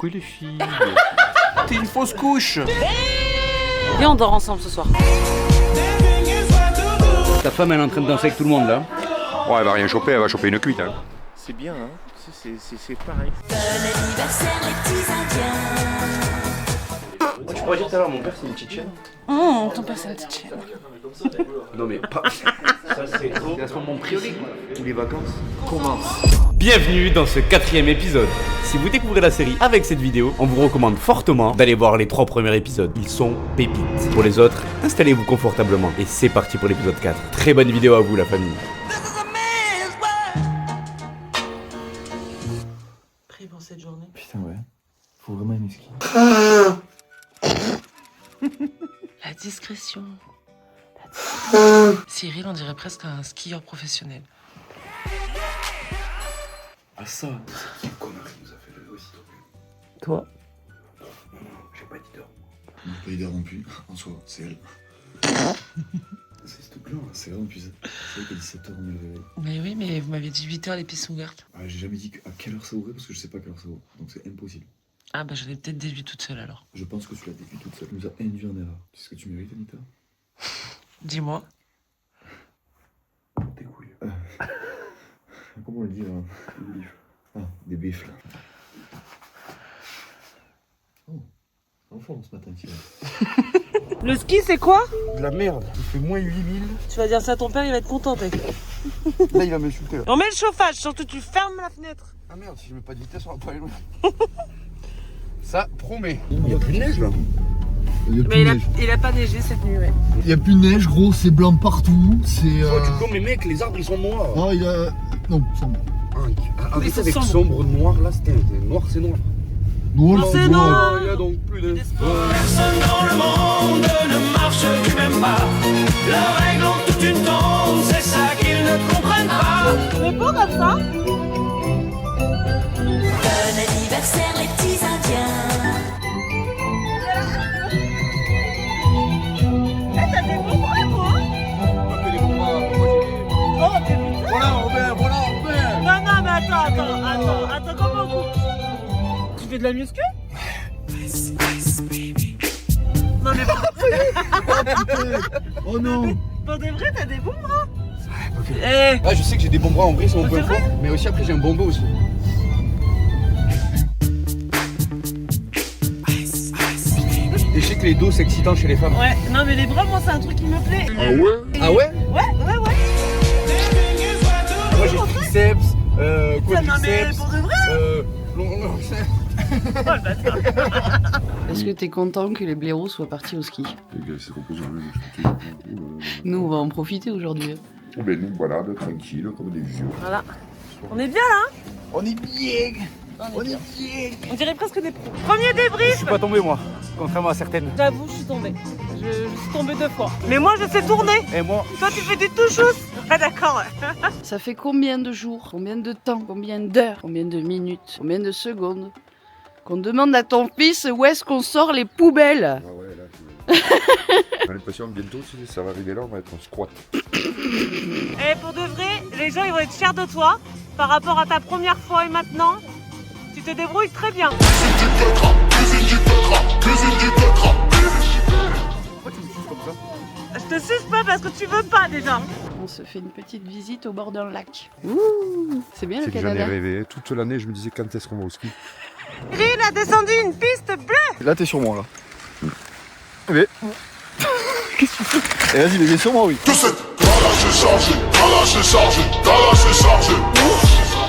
couilles les filles. T'es une fausse couche. Viens, on dort ensemble ce soir. Ta femme elle est en train de danser avec tout le monde là. Ouais, elle va rien choper, elle va choper une cuite. Hein. C'est bien, hein. C'est pareil. Bon anniversaire les petits Indiens. Tu pourrais dire tout à l'heure, mon père c'est une petite chienne. Ton père c'est une petite chienne. Non mais pas. Ça c'est trop. C'est à ce moment précis où les vacances Commence. Bienvenue dans ce 4e épisode. Si vous découvrez la série avec cette vidéo, on vous recommande fortement d'aller voir les 3 premiers épisodes. Ils sont pépites. Pour les autres, installez-vous confortablement et c'est parti pour l'épisode 4. Très bonne vidéo à vous la famille. Pris pour cette journée. Putain, ouais. Faut vraiment aimer ski. La discrétion. Cyril, on dirait presque un skieur professionnel. Ah, ça. Quelle connerie nous a fait le aussi. Toi? J'ai pas d'idée. Non, pas d'idée non plus, en soi, c'est elle. C'est s'il te plaît, c'est vraiment plus. C'est elle qui a 17h, on met le réveil. Mais oui, mais vous m'aviez dit 8h, les pistes sont ouvertes. Ah, j'ai jamais dit à quelle heure ça ouvrait parce que je sais pas à quelle heure ça ouvre. Donc c'est impossible. Ah bah je l'ai peut-être déduit toute seule alors. Je pense que tu l'as déduit toute seule. Tu nous as induit en erreur. C'est ce que tu mérites, Anita. Dis-moi. Tes couilles. Comment on le dit là? Des bifs. Ah, des bifs là. Oh, en forme ce matin, Thierry. Le ski c'est quoi? De la merde, il fait moins 8000. Tu vas dire ça à ton père, il va être content. Là, il va m'insulter. On met le chauffage, surtout tu fermes la fenêtre. Ah merde, si je mets pas de vitesse, on va pas aller loin. Ça promet. Il y a plus de neige là. Il y a plus Mais de neige. il a pas neigé cette nuit, ouais. Il y a plus de neige, gros, c'est blanc partout. C'est. Oh, tu con, mais mec, les arbres ils sont noirs. Ah, il a. Non, sombre. Avec c'est avec sombre. sombre, noir là, c'était noir, c'est noir. Non, Non, c'est noir. noir. Il y a donc plus de. Personne dans le monde ne marche du même pas. Leurs règles ont toute une tombe, c'est ça qu'ils ne comprennent pas. C'est beau comme ça. Bon anniversaire les petits Indiens. T'as des beaux bras, toi. Oh, t'es putain. Voilà, Robert. Non, non, mais attends, comment on coupe? Tu fais de la muscu? Non, mais Oh non! pour de vrai, t'as des beaux bras. Ouais, je sais que j'ai des bons bras en vrai, c'est mon point fort. Mais aussi après, j'ai un bon dos aussi. Et je sais que les dos c'est excitant chez les femmes. Ouais, non, mais les bras, moi, c'est un truc qui me plaît. Ah ouais? Ah ouais? Ouais. Moi j'ai triceps, Non, mais quadriceps, pour de vrai. long. Est-ce que t'es content que les blaireaux soient partis au ski? Les gars, c'est reposant. Nous, on va en profiter aujourd'hui. Ben nous, voilà, tranquille, comme des vieux. Voilà. On est bien là, hein? On est bien. On dirait presque des pros. Premier Je débrief. suis pas tombé moi, contrairement à certaines. J'avoue, je suis tombée. Je suis tombée 2 fois. Mais moi, je sais tourner. Et moi, Toi, tu fais du tout-chousse. Ah, d'accord. Ça fait combien de jours, combien de temps, combien d'heures, combien de minutes, combien de secondes qu'on demande à ton fils où est-ce qu'on sort les poubelles? Ah ouais, là, j'ai l'impression que bientôt, ça va arriver là, on va être en squat. Et pour de vrai, les gens, ils vont être fiers de toi par rapport à ta première fois et maintenant. Tu te débrouilles très bien. Pourquoi tu me suces comme ça? Je te suce pas parce que tu veux pas déjà. On se fait une petite visite au bord d'un lac. Ouh, c'est bien le C'est que j'en ai Canada. rêvé. Toute l'année, je me disais quand est-ce qu'on va au ski. Il a descendu une piste bleue. Là t'es sur moi là. Mais. Qu'est-ce que tu fais? Et vas-y, mais viens sur moi, oui.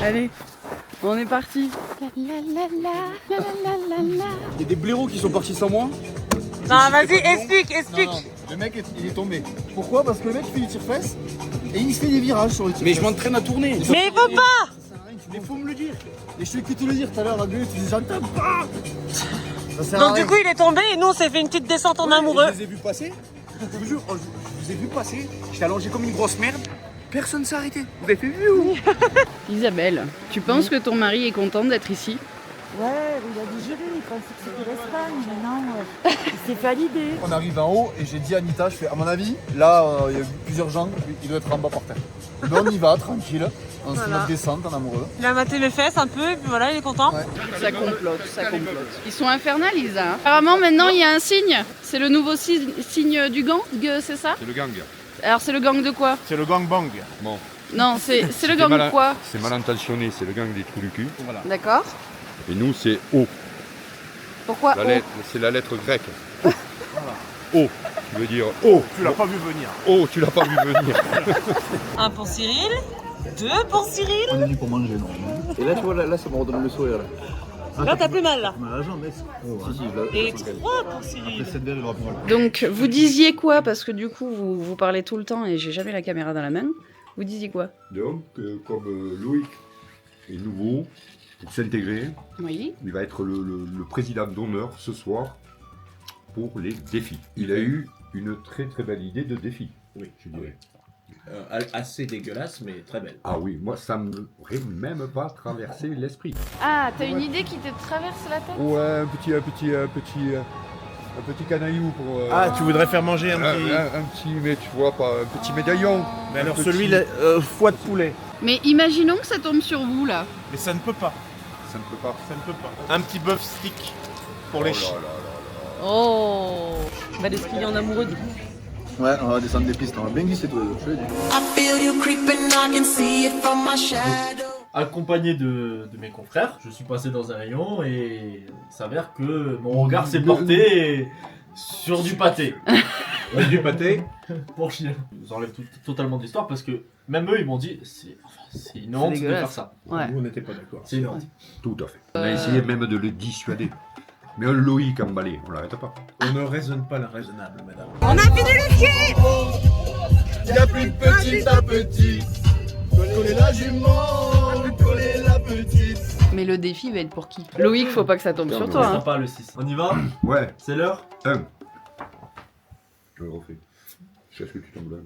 Allez, on est parti. Il y a des blaireaux qui sont partis sans moi. Non, vas-y, explique. Le mec il est tombé. Pourquoi? Parce que le mec il fait du tire-fesse et il se fait des virages sur le tire-fesse. Mais je m'entraîne à tourner. Mais il faut pas. Mais faut me le dire. Et je t'ai écouté te le dire tout à l'heure, la gueule, tu dis j'entends pas. Ça sert à Donc du rien. coup, il est tombé et nous, on s'est fait une petite descente en amoureux. Je les ai vus passer. Je vous jure, je les ai vus passer. J'étais allongé comme une grosse merde. Personne s'est arrêté. Vous avez fait vu ou? Isabelle, tu penses que ton mari est content d'être ici? Ouais, il a digéré, il pensait que c'était l'Espagne, maintenant il s'est fait à l'idée. On arrive en haut et j'ai dit à Anita, je fais à mon avis, là il y a plusieurs gens, il doit être en bas par terre. Mais on y va, tranquille, on se fait notre descente en amoureux. Il a maté mes fesses un peu et puis voilà, il est content. Ouais. Ça complote, ça complote. Ils sont infernales, Lisa. Hein. Apparemment, maintenant, il y a un signe. C'est le nouveau signe du gang, c'est ça? C'est le gang. Alors, c'est le gang de quoi? C'est le gang bang. Bon. Non, c'est le gang de quoi? C'est mal intentionné, c'est le gang des trous du cul. Voilà. D'accord. Et nous, c'est O. Pourquoi O? C'est la lettre grecque. O, tu veux dire O. Tu l'as pas vu venir. O, tu l'as pas vu venir. 1 pour Cyril, 2 pour Cyril. On est venu pour manger, non? Et là, tu vois, là ça me redonne le sourire. Là, t'as plus mal là. La jambe, Et 3 pour Cyril. Donc, vous disiez quoi? Parce que du coup, vous parlez tout le temps et j'ai jamais la caméra dans la main. Vous disiez quoi? Donc, comme Loïc est nouveau, pour s'intégrer, Oui. il va être le président d'honneur ce soir pour les défis. Il a eu une très très belle idée de défi, Oui. je dirais. Assez dégueulasse, mais très belle. Ah oui, moi ça me m'aurait même pas traversé l'esprit. Ah, t'as une idée qui te traverse la tête? Ouais, un petit canaillou pour... Ah, tu voudrais faire manger un petit, mais tu vois, pas un petit médaillon. Mais alors celui-là, foie de poulet. Mais imaginons que ça tombe sur vous, là. Mais ça ne peut pas. Ça ne peut pas. Ça ne peut pas. Un petit bœuf stick pour les chiens. Oh, on va les skier en amoureux du coup. Ouais, on va descendre des pistes, on va bien glisser tous les deux, je le dis. Accompagné de mes confrères, je suis passé dans un rayon et il s'avère que mon regard s'est porté sur du pâté. Du pâté Pour chier. Ils enlèvent totalement d'histoire parce que même eux ils m'ont dit c'est une honte de faire ça. Ouais. Vous n'étiez pas d'accord. C'est une honte. Tout à fait. On a essayé même de le dissuader. Mais un Loïc emballé, on l'arrête pas. On ne raisonne pas l'inraisonnable, madame. On a fini le ski. Il y a plus petit à petit, coller la jument, coller la petite. Mais le défi va être pour qui? Loïc, faut pas que ça tombe sur toi. Hein. Pas le 6. On y va? Ouais. C'est l'heure? Je le refais. Jusqu'à ce que tu tombes là.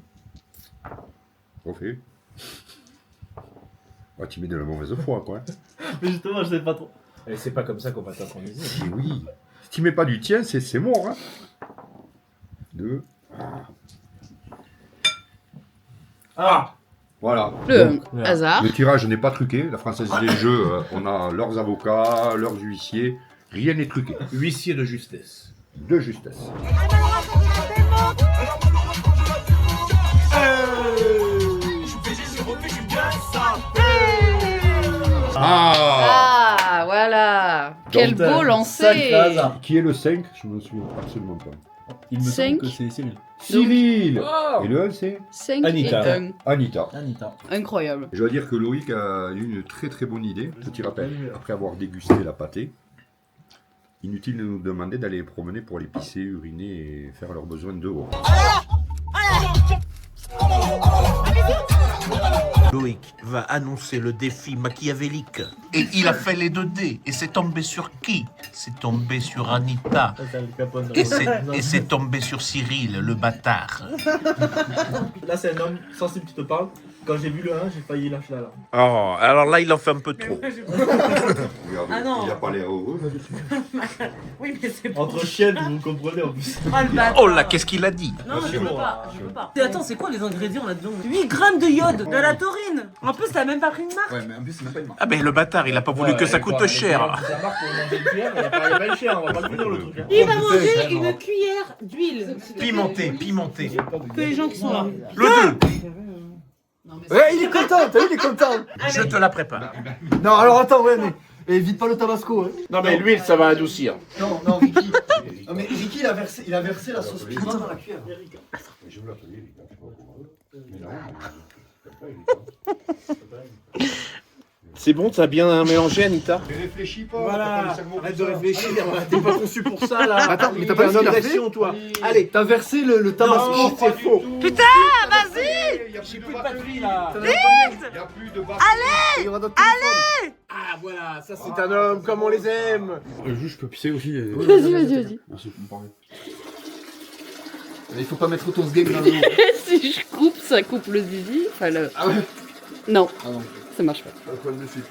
Refais. Ah, tu mets de la mauvaise foi, quoi. Mais justement, je sais pas trop. Et c'est pas comme ça qu'on va t'organiser. Si oui. Si tu mets pas du tien, c'est mort, hein. 2. Ah! Voilà. Le Donc, hasard. le tirage n'est pas truqué. La Française des Jeux, on a leurs avocats, leurs huissiers. Rien n'est truqué. Huissier de justesse. De justesse. Ah, voilà. Quel beau lancer. Qui est le 5? Je me souviens absolument pas. Il me semble que c'est Cyril. Cyril. Et le 1 c'est 5 Anita. et 1. Anita. Incroyable. Je dois dire que Loïc a eu une très très bonne idée. Petit rappel, après avoir dégusté la pâtée, inutile de nous demander d'aller les promener pour aller pisser, uriner et faire leurs besoins dehors. Loïc va annoncer le défi machiavélique. Et il a fait les 2 dés. Et c'est tombé sur qui? C'est tombé sur Anita. Et c'est tombé sur Cyril, le bâtard. Là, c'est un homme sensible qui te parle. Quand j'ai vu le 1, j'ai failli lâcher la larme. Oh, alors là, il en fait un peu trop. Ah non. Il a pas l'air heureux là-dessus. Oui, mais c'est Entre chiennes, vous comprenez en plus. Oh là, qu'est-ce qu'il a dit? Non, je peux pas, je peux pas. Et attends, c'est quoi les ingrédients là-dedans? 8 grammes de iode, de la taurine. En plus, t'as même pas pris une marque. Ouais, mais en plus, c'est même pas une marque. Ah ben le bâtard, il a pas voulu que ça coûte cher. Ça marque pour manger une cuillère, il a pas le cher, on va pas le finir le truc. Il va manger une cuillère d'huile. Pimenté. Que les gens qui sont là. Le 2. Ouais, il est content, t'as vu, il est content. Je te la prépare. Non, alors attends, ouais, mais évite pas le tabasco. Hein. Non mais l'huile, ça va adoucir. Non, Ricky. Non, mais Ricky, il a versé la sauce piment dans la cuillère. C'est bon, t'as bien mélangé, Anita? Mais réfléchis pas. Voilà, arrête de réfléchir, t'es pas conçu pour ça là. Attends, mais t'as pas une une action toi. Allez, t'as versé le tabasco. Non, c'est faux. Putain, vas-y. J'ai plus de batterie là. Il n'y a plus de barre. Allez. Ah voilà, ça c'est un homme comme on les aime. Juste, je peux pisser aussi. Vas-y. Merci. Il faut pas mettre ton sgeg dans l'eau. Si je coupe, ça coupe le zizi. Enfin, le... Ah ouais? Non, Ah non. ça marche pas. Pas de problème de suite.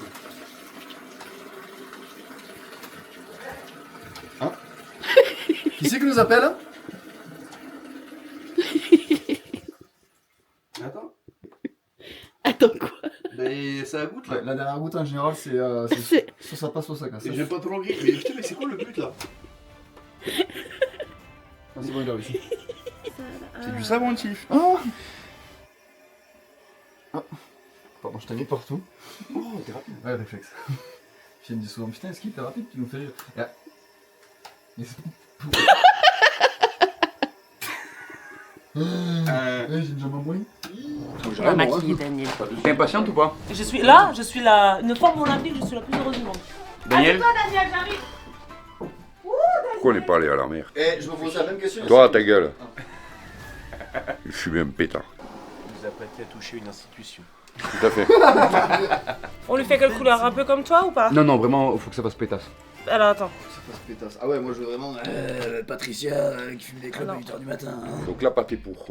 Qui c'est qui nous appelle? Attends. Attends quoi? Mais ça goûte là. Ouais, la dernière goutte en général, c'est soit ça passe, soit ça casse. Et j'aime pas trop l'anglais. Mais putain, mais c'est quoi le but là? Ah, c'est bon, il a réussi. C'est du savon tif. Oh ah. Pardon, je t'ai mis partout. Oh, t'es rapide. Ouais, réflexe. Je me dis souvent, putain, est-ce qu'il est rapide, tu nous fais rire. Yeah. J'ai une jambe en bruit. On a maquillé Daniel. T'es impatiente ou pas? Je suis une forme olympique, je suis la plus heureuse du monde. Daniel? Toi, Daniel, j'arrive. Pourquoi on n'est pas allé à la mer? Eh, je me pose la même question. Toi, ta gueule. Je suis bien pétard. Vous apprêtez à toucher une institution. Tout à fait. On lui fait quelle couleur? Un peu comme toi ou pas? Non, non, vraiment, faut que ça fasse pétasse. Alors attends. Ça passe pétasse. Ah ouais, moi je veux vraiment. Patricia qui fume des clopes à 8h du matin. Hein. Donc la pâté pour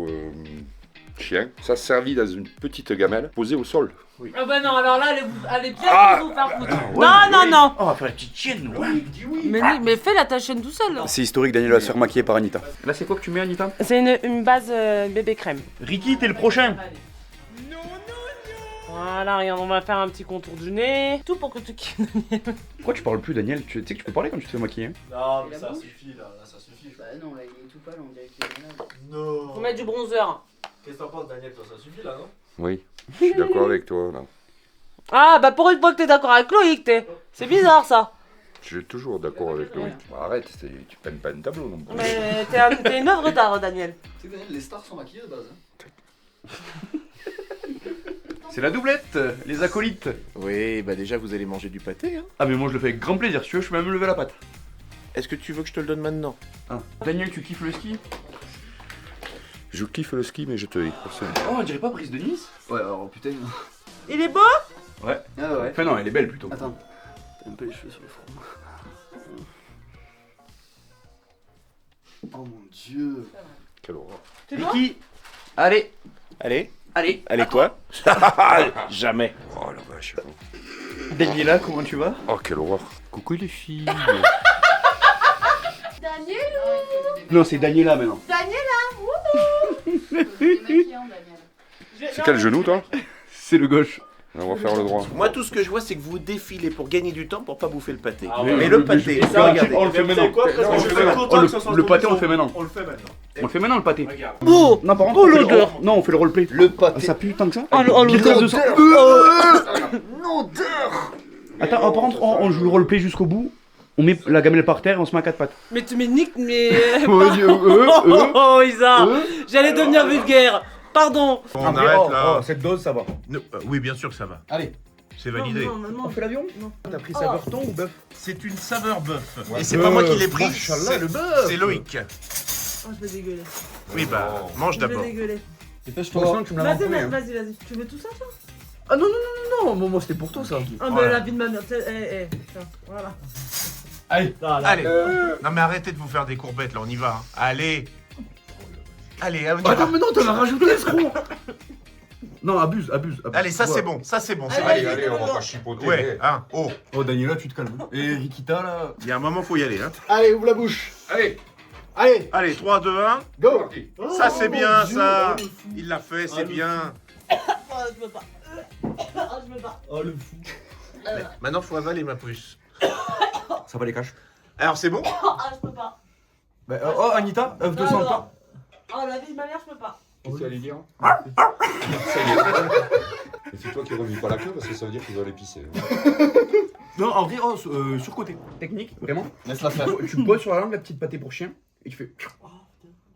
chien, ça se servit dans une petite gamelle posée au sol. Oui. Ah bah non, alors là, elle est bien Ah. pour vous faire foutre. Ouais, non. Oh, on va faire la petite chienne, nous. Oui, dis oui. Mais fais ta chaîne tout seul. C'est historique, Daniel va se faire maquiller par Anita. Là, c'est quoi que tu mets, Anita? C'est une base bébé crème. Ricky, t'es le prochain. Voilà, regarde, on va faire un petit contour du nez. Tout pour que tu kiffes, Daniel. Pourquoi tu parles plus, Daniel? Tu sais que tu peux parler quand tu te fais maquiller. Non, mais ça suffit là, ça suffit. Bah non, là il est tout pâle, on dirait qu'il est malade. Non. Faut mettre du bronzer. Qu'est-ce que t'en penses, Daniel? Toi, ça suffit là, non? Oui, je suis d'accord avec toi là. Ah, bah pour une fois que t'es d'accord avec Loïc, c'est bizarre ça. Je suis toujours d'accord avec Loïc. Bah, arrête, tu peines pas un tableau non plus. Mais t'es une œuvre d'art, Daniel. Tu sais, Daniel, les stars sont maquillées de base. Hein. C'est la doublette, les acolytes. Oui, bah déjà vous allez manger du pâté, hein. Ah, mais moi je le fais avec grand plaisir. Si tu veux, je peux même lever la patte. Est-ce que tu veux que je te le donne maintenant? Ah. Daniel, tu kiffes le ski? Je kiffe le ski, mais je te hais. Oh, on dirait pas Brise de Nice? Ouais, alors putain. Il est beau? Ouais. Ah ouais. Enfin, non, elle est belle plutôt. Attends, t'as un peu les cheveux sur le front. Oh mon dieu. Quelle horreur. Ricky, allez. Allez. Allez. Allez quoi? Jamais. Oh la vache. Daniela, comment tu vas? Oh, quelle horreur. Coucou les filles. Daniel. Non, c'est Daniela maintenant. C'est quel genou, toi? C'est le gauche. On va faire le droit. Moi tout ce que je vois c'est que vous défilez pour gagner du temps pour pas bouffer le pâté. Ah ouais. Mais le pâté, Mais ça, regardez. on le fait maintenant. Le pâté, on le fait maintenant. On le fait maintenant. On le fait maintenant, le pâté. Regarde. Oh non, par contre, Oh, on fait l'odeur. non, on fait le roleplay. Le pâté. Ça pue tant que ça? Oh, Pire de sang. L'odeur. Attends, par contre, on joue le roleplay jusqu'au bout. On met la gamelle par terre et on se met à quatre pattes. Mais tu mets Nick, mais. Oh, Isa, j'allais devenir vulgaire. Pardon. On arrête là. Cette dose, ça va. Oui bien sûr que ça va. Allez. C'est validé. On fait l'avion? T'as pris saveur thon ou bœuf? C'est une saveur bœuf. Ouais, Et c'est pas moi qui l'ai pris. Machallah, le bœuf. C'est Loïc. Oh, je vais dégueuler. Oui bah mange Je vais d'abord. dégueuler. Dépêche-toi. Tu me l'as Vas-y, hein. vas-y. Tu veux tout ça, toi? Ah non, moi c'était pour toi ça. Ah, mais Voilà. la vie de ma mère. Tiens, voilà. Allez, là. Allez. Non mais arrêtez de vous faire des courbettes là, on y va. Hein. Allez. Allez, on y va. Attends, mais non, t'en as rajouté, escroc. Non, abuse. Allez, ça c'est bon, ça c'est bon. C'est Allez, validé. allez, on va pas chipoter. Ouais, hein. Oh, Oh, Daniela, tu te calmes. Et Rikita là. il y a un moment faut y aller hein. Allez, ouvre la bouche. Allez. Allez, Allez, 3, 2, 1. go. Ça c'est bien Dieu, ça. oh, le fou. Il l'a fait, c'est bien. Oh, je peux pas. Je peux pas. Oh, le fou. Maintenant faut avaler ma puce. Ça va les caches. Alors c'est bon? Ah, je peux pas. Bah, oh, Anita, œuf de Non, 100 non. pas. Oh, la vie de ma mère, je peux pas. Qu'est-ce que tu allais dire? Ça y est. Et c'est toi qui remis pas la queue parce que ça veut dire qu'ils doivent l'épicer. Non, en vrai, surcoté. Technique, vraiment. Laisse-la faire. Tu poses sur la langue la petite pâté pour chien et tu fais.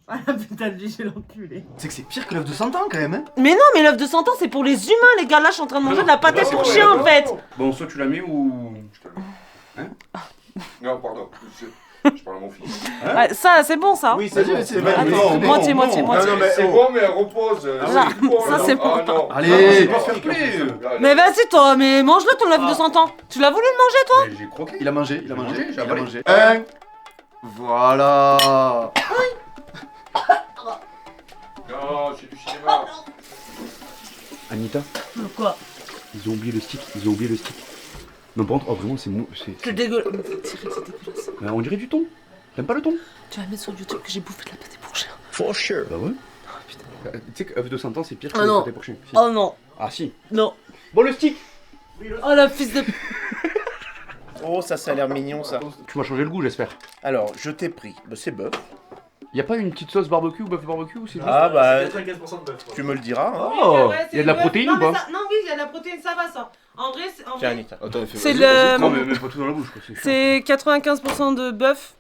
Ah, putain de lui, j'ai l'enculé. C'est que c'est pire que l'œuf de 100 ans quand même, hein. Mais non, mais l'œuf de 100 ans, c'est pour les humains, les gars. Là, je suis en train de manger de la pâté pour chien, en fait. Bon, soit tu la mets ou. Non, pardon. Je parle à mon fils. Ouais, ça, c'est bon, ça. Oui, c'est bon. C'est Attends, bon. moitié. Non, mais c'est bon, mais elle repose. Ah, ça, c'est bon. Ah non. Allez. Non, c'est pas fair play. Mais vas-y, toi, mais mange-le ton œuf de 100 ans. Tu l'as voulu le manger, toi? J'ai croqué. Il a mangé, il a mangé, mangé, j'ai il a avalé. mangé. Un. Voilà. Non, c'est du cinéma. Anita, Quoi? ils ont oublié le stick. Non, par contre, oh, vraiment, c'est mou. C'est dégueulasse. C'est dégueulasse. On dirait du thon. T'aimes pas le thon? Tu vas mettre sur YouTube que j'ai bouffé de la pâté pour chien. For sure. Bah ouais. Oh putain. Tu sais qu'œuf de 100 ans c'est pire que Ah le non. pâté pour chien. Si. Oh non. Ah si. Non. Bon le stick. Oh la fils de... Oh, ça a l'air mignon ça. Tu m'as changé le goût j'espère. Alors, je t'ai pris. Bah, c'est bœuf. Y'a pas une petite sauce barbecue ou bœuf barbecue ou c'est juste... Ah bah, 95% de bœuf. tu me le diras. Hein. Oh, Ouais, c'est y a de la le bœuf. protéine Non, ou pas mais ça- Non, oui, il y a de la protéine, ça va ça. En vrai, c'est... en Tiens, vrai, Anita. Attends, C'est vas-y, le- Non mais pas tout dans la bouche quoi. C'est 95% de bœuf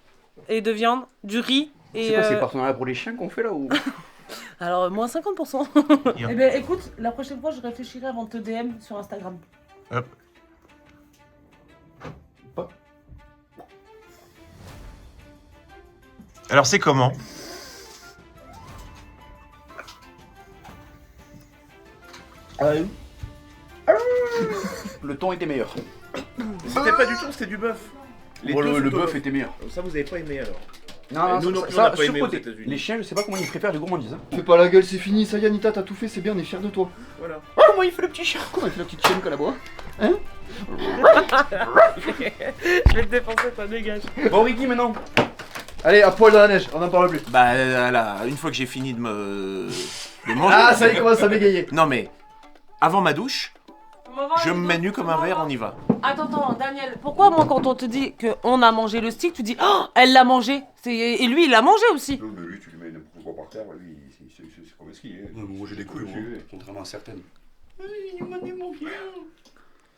et de viande, du riz et... C'est quoi ces partenariats pour les chiens qu'on fait là ou... Alors, moins 50%. Eh ben écoute, la prochaine fois, je réfléchirai avant de te DM sur Instagram. Hop. Alors, c'est comment? Le thon était meilleur. C'était pas du tout, c'était du bœuf. Les Bon, deux le sont bœuf au- était meilleur. Ça, vous avez pas aimé alors? Non, nous non ça, plus, on n'a ça, pas aimé aux surcoté. États-Unis. Les chiens, je sais pas comment ils préfèrent les gourmandises. Hein. Fais pas la gueule, c'est fini, ça y est Anita, t'as tout fait, c'est bien, on est fiers de toi. Voilà. Oh, comment il fait le petit chien? Comment elle fait la petite chienne qu'elle aboie? Hein? Je vais te défoncer, toi, dégage. Bon Ricky maintenant. Allez, à poil dans la neige, on n'en parle plus. Bah là, une fois que j'ai fini de manger... Ah, ça y est, commence à bégayer. Non mais, avant ma douche, je me mets nu comme un verre, on y va. Attends, Daniel, pourquoi moi quand on te dit qu'on a mangé le stick, tu dis oh, elle l'a mangé et lui il l'a mangé aussi. Non, mais lui, tu lui mets n'importe quoi par terre, lui, c'est comme ce qu'il est. Non, mais moi j'ai des couilles, moi, contrairement à certaines.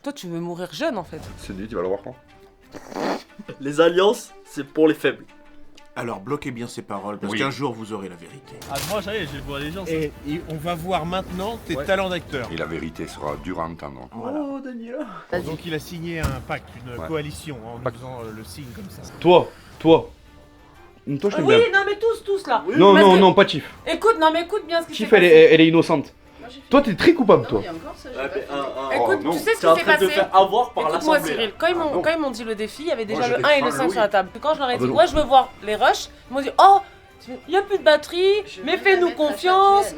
Toi tu veux mourir jeune en fait. C'est dit, tu vas le voir quand? Les alliances, c'est pour les faibles. Alors bloquez bien ces paroles, parce Oui. qu'un jour vous aurez la vérité. Ah, moi, ça y est, je vois les gens. Et on va voir maintenant tes talents d'acteur. Et la vérité sera dure à entendre. Oh Daniela. Donc il a signé un pacte, une Ouais. coalition, en nous faisant le signe comme ça. Toi, je t'aime Oui, bien. non mais tous là. Non, Parce non, que- non, pas Chief. Écoute, non mais écoute bien ce qui s'est Chief, elle passé. est innocente. Toi, t'es très coupable, toi. Écoute, non. tu sais ce T'es en qui s'est train de te passé? faire avoir par Écoute-moi l'assemblée. Cyril, quand ils m'ont dit le défi, il y avait déjà Moi, le j'étais 1 et le fan, 5 oui. sur la table. Quand je leur ai Ah, dit bah non. ouais je veux voir les rushs, ils m'ont dit oh il n'y a plus de batterie, mais fais-nous confiance,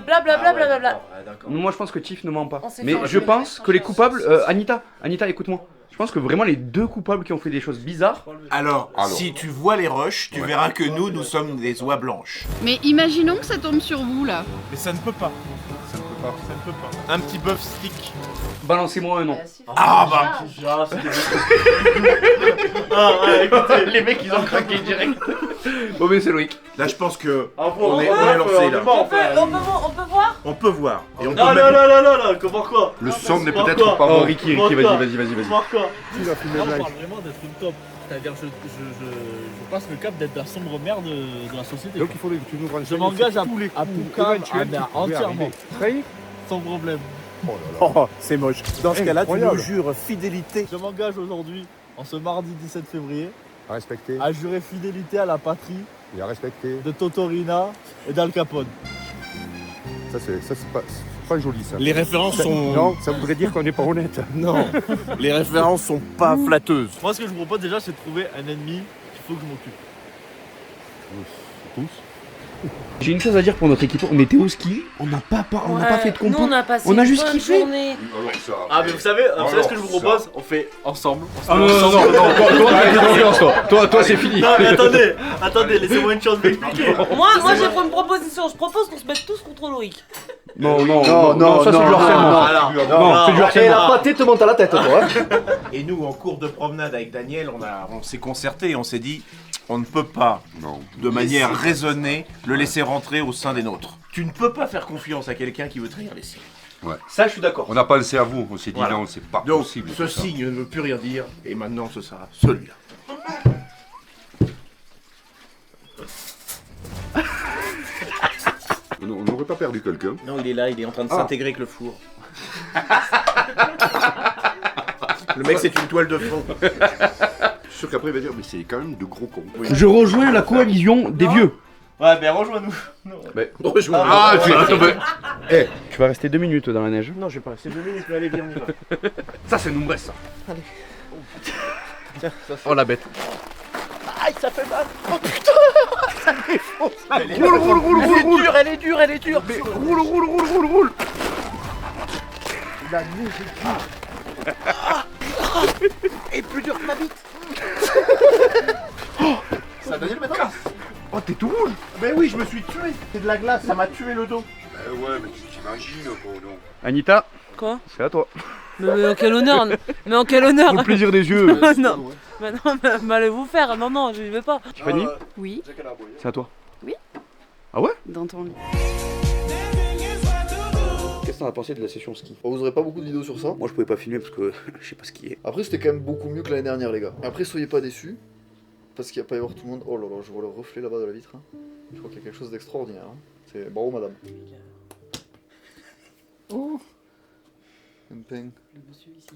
blablabla blablabla. Moi, je pense que Chief ne ment pas. On s'est Mais fait je enculer. pense que les coupables... Anita, écoute-moi. Je pense que vraiment les deux coupables qui ont fait des choses bizarres... Alors, Alors. si tu vois les rushs, tu Ouais. verras que nous sommes des oies blanches. Mais imaginons que ça tombe sur vous là. Mais ça ne peut pas. Ça ne peut pas. Ça ne peut pas. Un petit bœuf stick. Balancez-moi un nom. Ah bah Ah, ouais, écoutez. Les mecs, ils ont craqué direct. Bon, mais c'est Loïc. Là, je pense que On on est lancé là. On peut voir? On peut voir. Et on peut Non, même- non, comment quoi? Le son n'est Pourquoi peut-être pas Oh, bon. Ricky, Pourquoi vas-y. Pourquoi? Là, on parle vraiment d'être une top. C'est-à-dire, je passe le cap d'être la sombre mère de la société. Donc il faudrait que tu nous renseignes Je m'engage sur à tous les coups Poucave, éventuels qui pouvaient entièrement. arriver. Sans problème. Oh là là. Oh, c'est moche. Dans ce cas-là, tu nous Incroyable. jures fidélité. Je m'engage aujourd'hui, en ce mardi 17 février, À respecter à jurer fidélité à la patrie et à respecter. de Totorina et d'Al Capone. Ça c'est pas joli ça. Les références sont... Non, ça voudrait dire qu'on n'est pas honnête. Non, les références sont pas flatteuses. Moi, ce que je vous propose déjà, c'est de trouver un ennemi qu'il faut que je m'occupe. Tous. J'ai une chose à dire pour notre équipe. On était au ski, on n'a pas fait de Nous compo. on a passé On a une juste bonne kiffé. journée. Alors ça, Ah, mais vous savez ce que je vous propose? On fait ensemble. Ah non, toi c'est fini. Non, mais attendez, laissez-moi une chance m'expliquer. Moi j'ai une proposition, je propose qu'on se mette tous contre Loïc. Non, ça c'est non, du harcèlement. Non, c'est du Et la harcèlement. pâtée te monte à la tête, toi. Hein. Et nous, en cours de promenade avec Daniel, on s'est concerté, on s'est dit, on ne peut pas, non. de manière raisonnée, le laisser rentrer au sein des nôtres. Tu ne peux pas faire confiance à quelqu'un qui veut trahir les siens. Ça, je suis d'accord. On a pensé à vous, on s'est dit Voilà. non, c'est pas Donc, possible. ce tout ça. signe ne veut plus rien dire, et maintenant ce sera celui-là. On n'aurait pas perdu quelqu'un. Non, il est là, il est en train de Ah. s'intégrer avec le four. Le mec, c'est une toile de fond. Je suis sûr qu'après il va dire, mais c'est quand même de gros cons. Je rejoins la coalition des vieux. Ouais, mais rejoins-nous. Rejoins. Ah, tu vas rester 2 minutes dans la neige. Non, je vais pas rester 2 minutes, mais allez, viens, on y va. Ça, c'est nous ça. Allez. Tiens, ça, Oh la bête. Aïe, ça fait mal. Oh putain, ça me défonce. Roule. Elle est dure, elle est dure. Mais roule. La neige est dure. Et plus dur que ma bite. Daniel, maintenant. Oh, t'es tout rouge. Mais oui, je me suis tué. C'est de la glace, ça m'a tué le dos. Ouais, mais tu t'imagines, quoi, non. Anita, Quoi? c'est à toi. Mais en quel honneur! Mais en quel honneur! Pour le plaisir des yeux. Non, mais non, mais allez vous faire! Non, non, je n'y vais pas! Tiffany, Oui. c'est à toi. Oui. Ah ouais? Dans ton lit. Qu'est-ce que t'en as pensé de la session ski? Vous aurez pas beaucoup de vidéos sur ça. Moi je pouvais pas filmer parce que je sais pas skier. Après, c'était quand même beaucoup mieux que l'année dernière, les gars. Après, soyez pas déçus. Parce qu'il n'y a pas y avoir tout le monde. Oh là là, je vois le reflet là-bas de la vitre. Hein. Je crois qu'il y a quelque chose d'extraordinaire. Hein. C'est bravo, madame. Oh! Un pain. Le monsieur ici.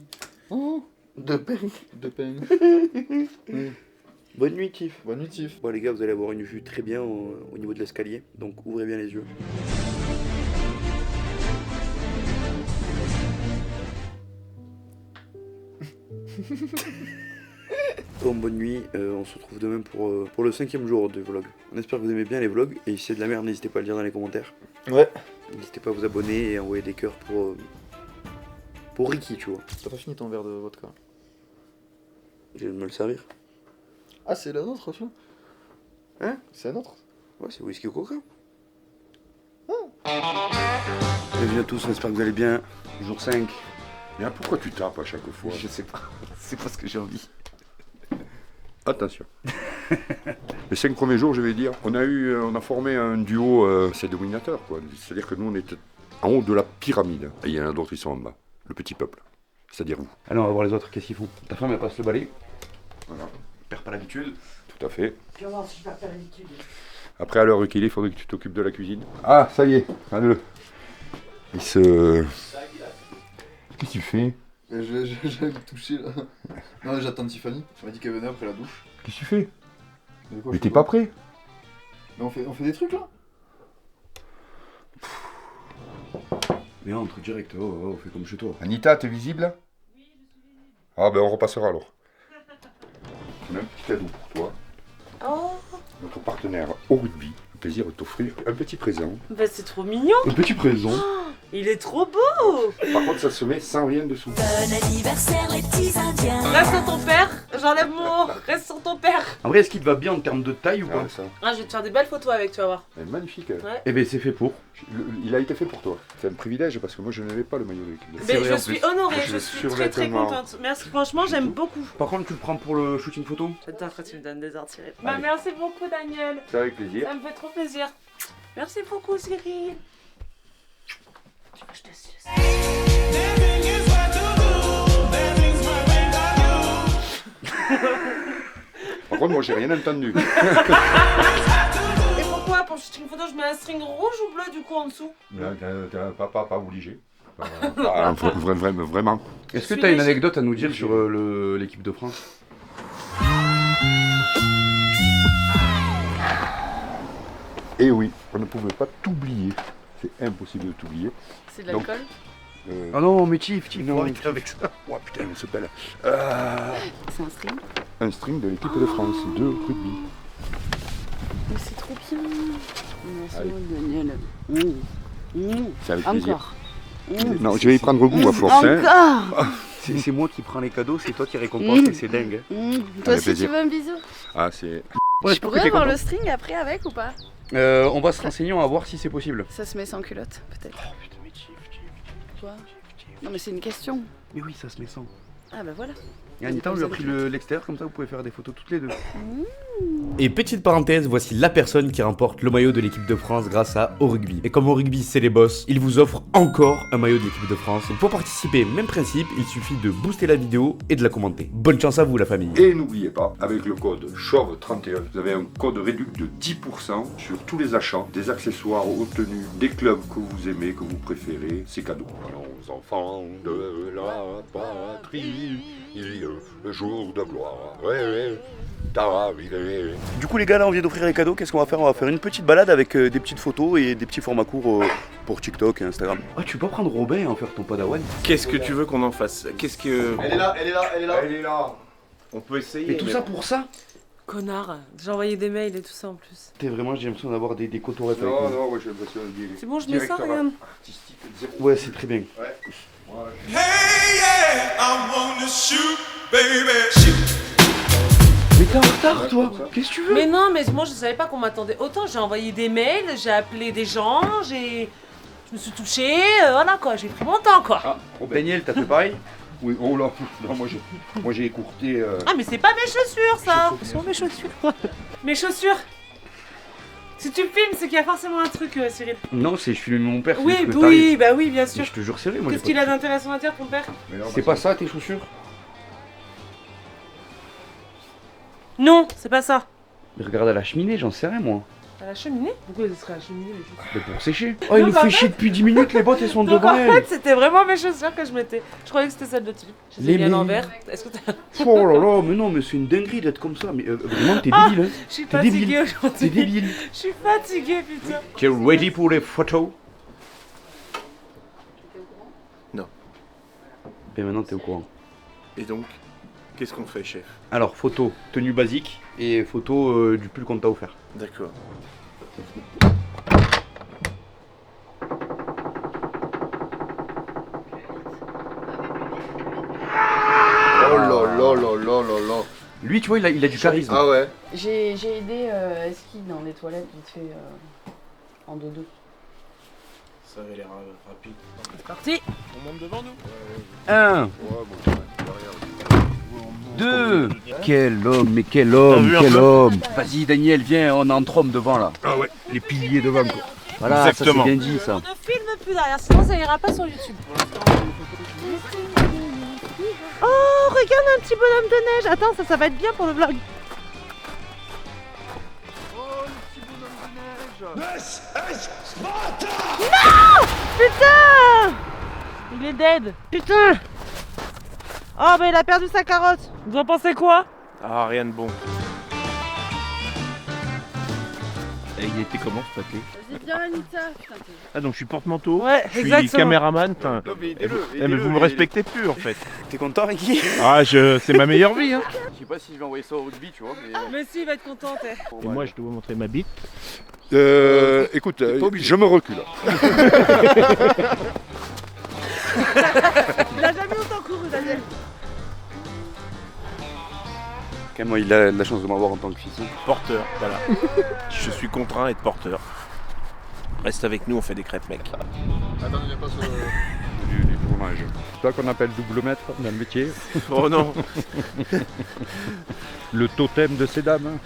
Oh! De pain. De pain. Oui. Bonne nuit, Tiff. Bonne nuit, Tiff. Bon les gars, vous allez avoir une vue très bien au niveau de l'escalier. Donc ouvrez bien les yeux. Bon, bonne nuit, on se retrouve demain pour le 5e jour de vlog. On espère que vous aimez bien les vlogs, et si c'est de la merde, n'hésitez pas à le dire dans les commentaires. Ouais. N'hésitez pas à vous abonner et à envoyer des cœurs pour Ricky, tu vois. T'as pas fini ton verre de vodka? Je vais me le servir. Ah, c'est la nôtre, tu vois? Hein? C'est la nôtre? Ouais, c'est whisky au coca. Bienvenue à tous, on espère que vous allez bien. Jour 5. Mais pourquoi tu tapes à chaque fois? Je sais pas, c'est pas ce que j'ai envie. Attention. Les 5 premiers jours, je vais dire, on a formé un duo, c'est dominateur, quoi. C'est-à-dire que nous, on est en haut de la pyramide. Et il y en a d'autres qui sont en bas. Le petit peuple. C'est-à-dire vous. Allez, on va voir les autres, qu'est-ce qu'ils font. Ta femme, elle passe le balai. Voilà. Perds pas l'habitude. Tout à fait. Je vais voir si je vais faire l'habitude. Après, à l'heure qu'il est, il faudrait que tu t'occupes de la cuisine. Ah, ça y est, regarde-le. Il se... Qu'est-ce que tu fais? J'allais me toucher là. Non, j'attends Tiffany. Elle m'a dit qu'elle venait après la douche. Qu'est-ce que tu fais? Quoi, mais t'es pas prêt? Mais on fait des trucs là? Mais entre direct, on fait comme chez toi. Anita, t'es visible là? Oui, je suis visible. Ah ben on repassera alors. On a un petit cadeau pour toi. Oh! Notre partenaire au rugby. Un plaisir de t'offrir un petit présent. Bah, c'est trop mignon! Un petit présent. Oh, il est trop beau! Par contre, ça se met sans rien dessous. Bon anniversaire les petits indiens. Reste sur ton père, j'enlève mon haut, reste sur ton père. En vrai, est-ce qu'il te va bien en termes de taille ou pas? Ah, ça. Ah, je vais te faire des belles photos avec, tu vas voir. Elle est magnifique. Ouais. Eh ben c'est fait pour. Il a été fait pour toi. C'est un privilège parce que moi je n'avais pas le maillot de l'équipe de France. Mais je suis honorée, je suis très très survêtement. contente. Merci, franchement, j'aime beaucoup. Par contre, tu le prends pour le shooting photo? J'adore quand tu me donnes des ordres. Bah, merci beaucoup, Daniel. C'est avec plaisir. Ça me fait trop plaisir. Merci beaucoup, Cyril. Je te suce. Par contre, moi j'ai rien entendu. Et pourquoi pour le shooting photo, je mets un string rouge ou bleu du coup en dessous? Pas obligé. Vraiment. Est-ce que tu as une anecdote à nous dire sur l'équipe de France? Et oui, on ne pouvait pas t'oublier. C'est impossible de t'oublier. C'est de l'alcool? Ah non, mais Tiff, non, arrête avec ça. Oh putain, on se pèle. C'est un string? Un string de l'équipe de France de rugby. Mais c'est trop bien. Merci, Allez. Daniel. C'est avec plaisir. Encore. Non, je vais y prendre goût à force. Hein. Encore. C'est moi qui prends les cadeaux, c'est toi qui récompense et c'est dingue. Toi Avec aussi, plaisir. tu veux un bisou? Ah, c'est... Je pourrais avoir le string après avec ou pas? On va se renseigner, on va voir si c'est possible. Ça se met sans culotte, peut-être. Oh putain, mais Tiff. Quoi? Non, mais c'est une question. Mais oui, ça se met sans. Ah bah voilà. Et Anita, on lui a pris l'extérieur, comme ça vous pouvez faire des photos toutes les deux. Et petite parenthèse, voici la personne qui remporte le maillot de l'équipe de France grâce à Au Rugby. Et comme Au Rugby c'est les boss, il vous offre encore un maillot de l'équipe de France. Et pour participer, même principe, il suffit de booster la vidéo et de la commenter. Bonne chance à vous la famille. Et n'oubliez pas, avec le code CHAUVE31, vous avez un code réduit de 10% sur tous les achats, des accessoires obtenus, des clubs que vous aimez, que vous préférez, c'est cadeau. Aux enfants de la patrie, le jour de gloire, Du coup les gars, là on vient d'offrir les cadeaux, qu'est-ce qu'on va faire? On va faire une petite balade avec des petites photos et des petits formats courts pour TikTok et Instagram. Ah, tu peux pas prendre Robin et en faire ton padawan? Qu'est-ce que tu veux qu'on en fasse? Qu'est-ce que... Elle est là, elle est là, elle est là. Elle est là. On peut essayer. Mais tout ça pour ça? Connard, j'ai envoyé des mails et tout ça en plus. T'es vraiment, j'ai l'impression d'avoir des cotorets avec Non, moi. non, ouais, j'ai l'impression de dire. C'est bon, je mets ça, regarde. Ouais, c'est très bien. Ouais. Hey yeah, I wanna shoot, baby, shoot. Mais t'es en retard, toi. Qu'est-ce que tu veux? Mais non, mais moi je savais pas qu'on m'attendait autant. J'ai envoyé des mails, j'ai appelé des gens, je me suis touchée, voilà quoi, j'ai pris mon temps quoi. Ah, Daniel, t'as fait pareil? Oui, oh là, non, moi j'ai écourté. Ah mais c'est pas mes chaussures ça. Ce sont mes chaussures. Mes chaussures. Si tu me filmes, c'est qu'il y a forcément un truc, Cyril. Non, c'est je filme mon père. Oui, c'est juste que oui, t'arrives. bah oui, bien sûr. Mais je te jure, c'est vrai, moi. Qu'est-ce qu'il a d'intéressant à dire, ton père? C'est pas ça, tes chaussures? Non, c'est pas ça. Mais regarde à la cheminée, j'en sais rien, moi. À la cheminée? Pourquoi ce serait à la cheminée les chaussures? Mais pour sécher. Oh, il nous fait chier depuis 10 minutes, les bottes, elles sont Donc devant en elle. fait, c'était vraiment mes chaussures que je mettais. Je croyais que c'était celle de Tilly. Je les ai mis à l'envers. Est-ce que t'as... Oh là là, mais non, mais c'est une dinguerie d'être comme ça. Mais vraiment, t'es débile, hein. Je suis T'es fatiguée débile. aujourd'hui. T'es débile. Je suis fatiguée, putain. T'es ready pour les photos? Non. Ben maintenant, t'es au courant. Et donc, qu'est-ce qu'on fait, chef? Alors, photo, tenue basique et photo du pull qu'on t'a offert. D'accord. Oh là là là là là là. Lui, tu vois, il a du charisme. Ah ouais. J'ai aidé Eski dans les toilettes vite fait en dodo. Ça avait l'air rapide. C'est parti. On monte devant nous? 1, 2. Quel homme, mais quel T'as homme, vu un quel peu homme. Vas-y, Daniel, viens, on est entre hommes devant là. Ah ouais, les piliers devant quoi. Voilà, Exactement. ça c'est bien dit ça. On ne filme plus derrière, sinon ça ira pas sur YouTube. Oh, regarde un petit bonhomme de neige. Attends, ça va être bien pour le vlog. Non! Putain! Il est dead. Putain! Oh, bah il a perdu sa carotte. Vous en pensez quoi? Ah, rien de bon. Et il était comment ce paquet? Vas-y, viens, Anita. Putain, Ah, donc je suis porte-manteau, Ouais, je suis exactement. caméraman. Putain. Non mais Mais vous me respectez plus en fait. T'es content, Ricky? Ah, c'est ma meilleure vie. Hein. Je sais pas si je vais envoyer ça au rugby, tu vois, mais. Mais si, il va être content, t'es. Et moi, je dois vous montrer ma bite. Écoute, je me recule. Il a jamais autant couru, Daniel. Quand même, il a la chance de m'avoir en tant que fils. Hein. Porteur, voilà. Je suis contraint à être porteur. Reste avec nous, on fait des crêpes, mec. Attends, il n'y a pas ce... Du tournage. C'est toi qu'on appelle double maître dans le métier. Oh non. Le totem de ces dames. Hein.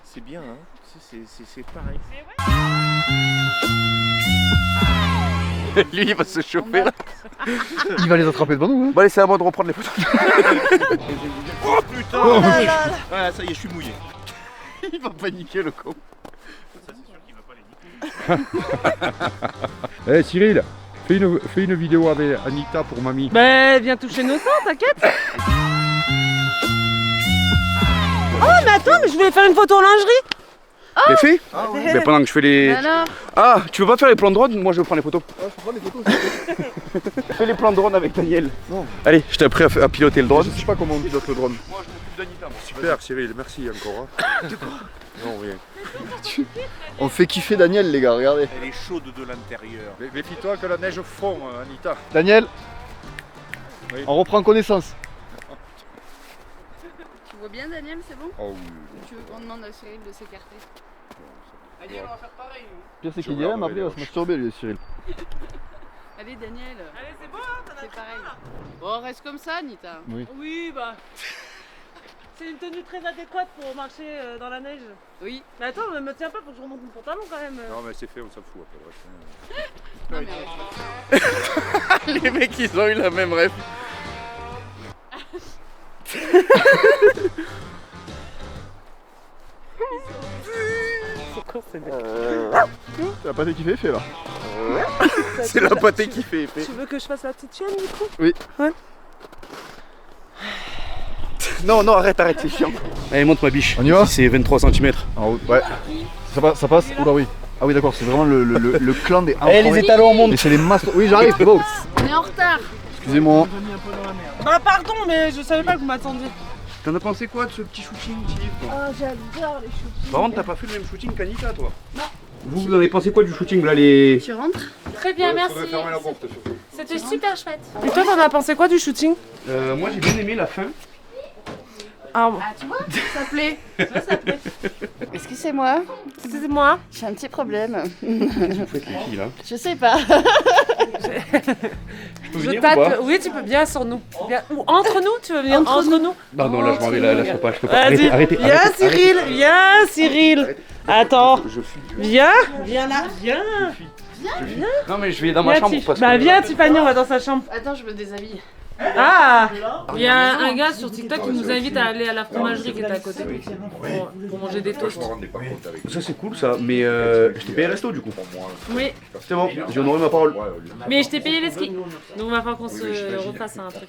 C'est bien, hein. C'est pareil. Lui, il va se chauffer là. Il va les attraper devant nous. Hein. Bon, allez, c'est à moi de reprendre les photos. Oh putain. Voilà, ça y est, je suis mouillé. Il va paniquer le con. Ça, c'est sûr qu'il va pas les niquer. Eh Cyril, fais une vidéo avec Anita pour mamie. Bah, viens toucher nos seins, t'inquiète. Oh, mais attends, mais je voulais faire une photo en lingerie. Les fait? Ah ouais. Mais pendant que je fais les. Bah alors? Ah, tu veux pas faire les plans de drone? Moi je vais prendre les photos. Ah, je prends les photos. Fais les plans de drone avec Daniel. Non. Allez, je t'ai appris à piloter le drone. Je sais pas comment on pilote le drone. Moi je m'occupe d'Anita. Super Cyril, merci encore. Hein. De quoi? Non, rien. On fait kiffer Daniel les gars, regardez. Elle est chaude de l'intérieur. Méfie-toi que la neige fond, Anita. Daniel, Oui. on reprend connaissance. Tu vois bien, Daniel, c'est bon? Oh oui. Tu veux qu'on demande à Cyril de s'écarter? Daniel, on va faire pareil. Pire c'est qu'il dirait, mais après il va se masturber lui, Cyril. Allez, Daniel. Allez, c'est bon, hein, t'en as C'est pris pareil. un, là. Bon, reste comme ça, Anita. Oui. Oui, bah. C'est une tenue très adéquate pour marcher dans la neige. Oui. Mais attends, ne me tiens pas, faut que je remonte mon pantalon quand même. Non mais c'est fait, on s'en fout après. Non, mais Les mecs ils ont eu la même rêve. C'est quoi ce mec? C'est la pâté qui fait effet là. C'est la pâtée qui fait effet. Tu veux que je fasse la petite chienne du coup? Oui. Ouais. Non, non, arrête, c'est chiant. Allez, monte ma biche. On y va? C'est 23 cm. En haut, ouais. Ça passe? Oula oui. Ah oui d'accord, c'est vraiment le clan des Eh, les étalons on monte. Mais c'est les masters. Oui j'arrive, c'est bon. on est en retard. Excusez-moi. Bah pardon, mais je savais pas que vous m'attendiez. T'en as pensé quoi de ce petit shooting, Tiff? Oh, j'adore les shootings. Par contre, t'as pas fait le même shooting qu'Anita, toi? Non. Vous en avez pensé quoi du shooting là les... Tu rentres? Très bien, merci. Fermer la porte surtout. C'était super chouette. Et toi, t'en as pensé quoi du shooting? Moi j'ai bien aimé la fin. Ah bon. Ah, tu vois, ça plaît. Ça plaît. Excusez-moi. Excusez-moi. J'ai un petit problème. Qu'est-ce que vous faites les filles là? Je sais pas. Je peux venir ou pas? Oui, tu peux bien sur nous. Bien. Ou entre nous, tu veux venir entre nous? Non, non, là je m'en vais, là je peux pas, Vas-y, Arrêtez. viens Cyril, viens Cyril. Attends, viens là, viens. Non mais je vais dans ma chambre parce que... Bah viens Tiffany, on va dans sa chambre. Attends, je me déshabille. Ah! Il y a un gars sur TikTok qui nous invite à aller à la fromagerie qui est à côté pour manger des toasts. Ça c'est cool ça, mais je t'ai payé le resto du coup. Oui. C'est bon, j'ai honoré ma parole. Mais je t'ai payé les skis. Donc il va falloir qu'on se refasse un truc.